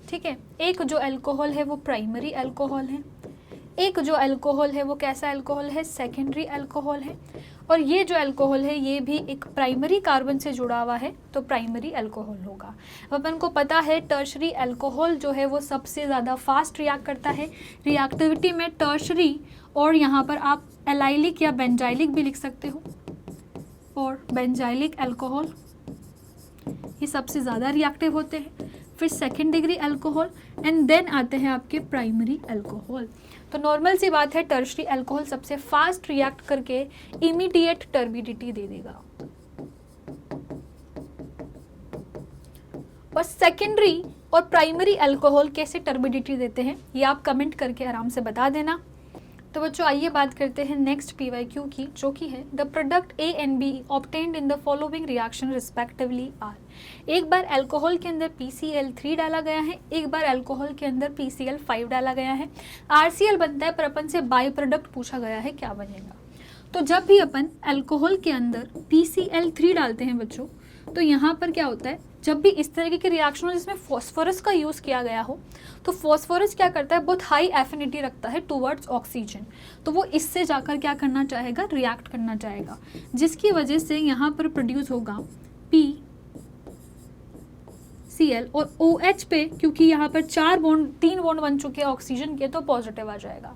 ठीक है, एक जो अल्कोहल है वो प्राइमरी अल्कोहल है, एक जो अल्कोहल है वो कैसा अल्कोहल है, सेकेंडरी अल्कोहल है, और ये जो अल्कोहल है ये भी एक प्राइमरी कार्बन से जुड़ा हुआ है तो प्राइमरी अल्कोहल होगा। अपन को पता है टर्शरी अल्कोहल जो है वो सबसे ज़्यादा फास्ट रिएक्ट करता है। रिएक्टिविटी में टर्शरी, और यहाँ पर आप एलाइलिक या बेंजाइलिक भी लिख सकते हो, और बेंजाइलिक अल्कोहल ये सबसे ज़्यादा रिएक्टिव होते हैं। फिर second degree alcohol and then आते हैं आपके प्राइमरी अल्कोहल। तो नॉर्मल सी बात है, टर्शरी अल्कोहल सबसे फास्ट रिएक्ट करके इमीडिएट टर्बिडिटी दे देगा, और सेकेंडरी और प्राइमरी अल्कोहल कैसे टर्बिडिटी देते हैं ये आप कमेंट करके आराम से बता देना। तो बच्चों आइए बात करते हैं नेक्स्ट PYQ की, जो कि है the product A and B obtained in the following reaction respectively are. एक बार अल्कोहल के अंदर PCl3 डाला गया है, एक बार अल्कोहल के अंदर PCl5 डाला गया है, RCl बनता है, पर अपन से बाई प्रोडक्ट पूछा गया है क्या बनेगा। तो जब भी अपन अल्कोहल के अंदर PCl3 डालते हैं बच्चों, तो यहाँ पर क्या होता है, जब भी इस तरीके के रिएक्शन जिसमें फॉस्फोरस का यूज़ किया गया हो, तो फॉस्फोरस क्या करता है, बहुत हाई एफिनिटी रखता है टुवर्ड्स ऑक्सीजन, तो वो इससे जाकर क्या करना चाहेगा, रिएक्ट करना चाहेगा, जिसकी वजह से यहाँ पर प्रोड्यूस होगा Cl और OH पे क्योंकि यहाँ पर 3 बॉन्ड बन चुके हैं ऑक्सीजन के, तो पॉजिटिव आ जाएगा।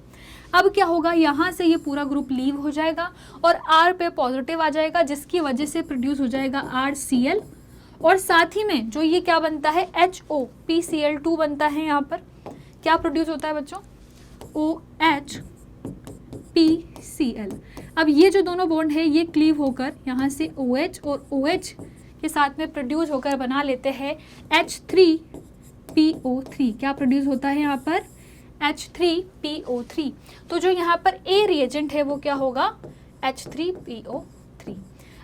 अब क्या होगा, यहाँ से ये पूरा ग्रुप लीव हो जाएगा और R पे पॉजिटिव आ जाएगा, जिसकी वजह से प्रोड्यूस हो जाएगा RCl और साथ ही में जो ये क्या बनता है HO PCl2 बनता है। यहाँ पर क्या प्रोड्यूस होता है बच्चों, OH PCl। अब ये जो दोनों बॉन्ड है ये क्लीव होकर यहाँ से OH और OH के साथ में प्रोड्यूस होकर बना लेते हैं H3PO3। क्या प्रोड्यूस होता है यहाँ पर, H3PO3। तो जो यहाँ पर A रिएजेंट है वो क्या होगा, H3PO3।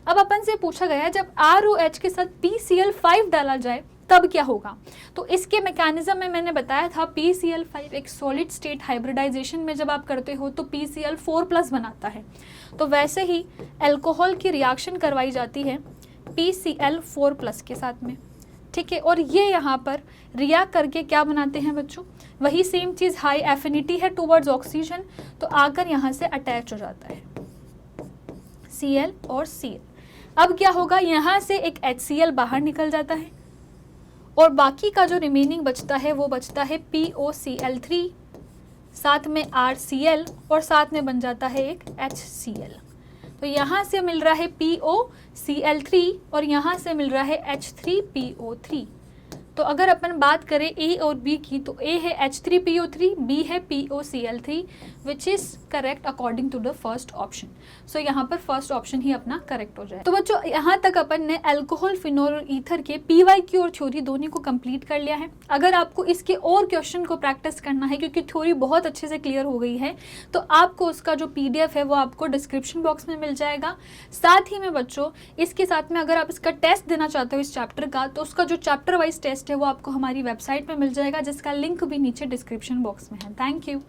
अब अपन से पूछा गया जब ROH के साथ PCl5 डाला जाए तब क्या होगा, तो इसके मैकेनिज्म में मैंने बताया था PCl5 एक सॉलिड स्टेट हाइब्रिडाइजेशन में जब आप करते हो तो PCl4+ बनाता है, तो वैसे ही अल्कोहल की रिएक्शन करवाई जाती है PCl4+ के साथ में, ठीक है। और ये यहाँ पर रिएक्ट करके क्या बनाते हैं बच्चों, वही सेम चीज़, हाई एफिनिटी है टूवर्ड्स ऑक्सीजन, तो आकर यहाँ से अटैच हो जाता है Cl और Cl। अब क्या होगा, यहाँ से एक HCl बाहर निकल जाता है और बाकी का जो रिमेनिंग बचता है वो बचता है POCl3, साथ में RCl और साथ में बन जाता है एक HCl। तो यहाँ से मिल रहा है POCl3 और यहाँ से मिल रहा है H3PO3। तो अगर अपन बात करें A और B की, तो A है H3PO3, B है POCl3, which is correct according to the first option. So यहाँ पर फर्स्ट ऑप्शन ही अपना करेक्ट हो जाए। तो बच्चों यहाँ तक अपन ने अल्कोहल, फिनोल और ईथर के PYQ और थ्योरी दोनों को कंप्लीट कर लिया है। अगर आपको इसके और क्वेश्चन को प्रैक्टिस करना है क्योंकि थ्योरी बहुत अच्छे से क्लियर हो गई है, तो आपको उसका जो PDF है वो आपको डिस्क्रिप्शन बॉक्स में मिल जाएगा। साथ ही में बच्चों इसके साथ में अगर आप इसका टेस्ट देना चाहते हो इस चैप्टर का, तो उसका जो चैप्टर वाइज टेस्ट है वो आपको हमारी वेबसाइट पे मिल जाएगा, जिसका लिंक भी नीचे डिस्क्रिप्शन बॉक्स में है। Thank you.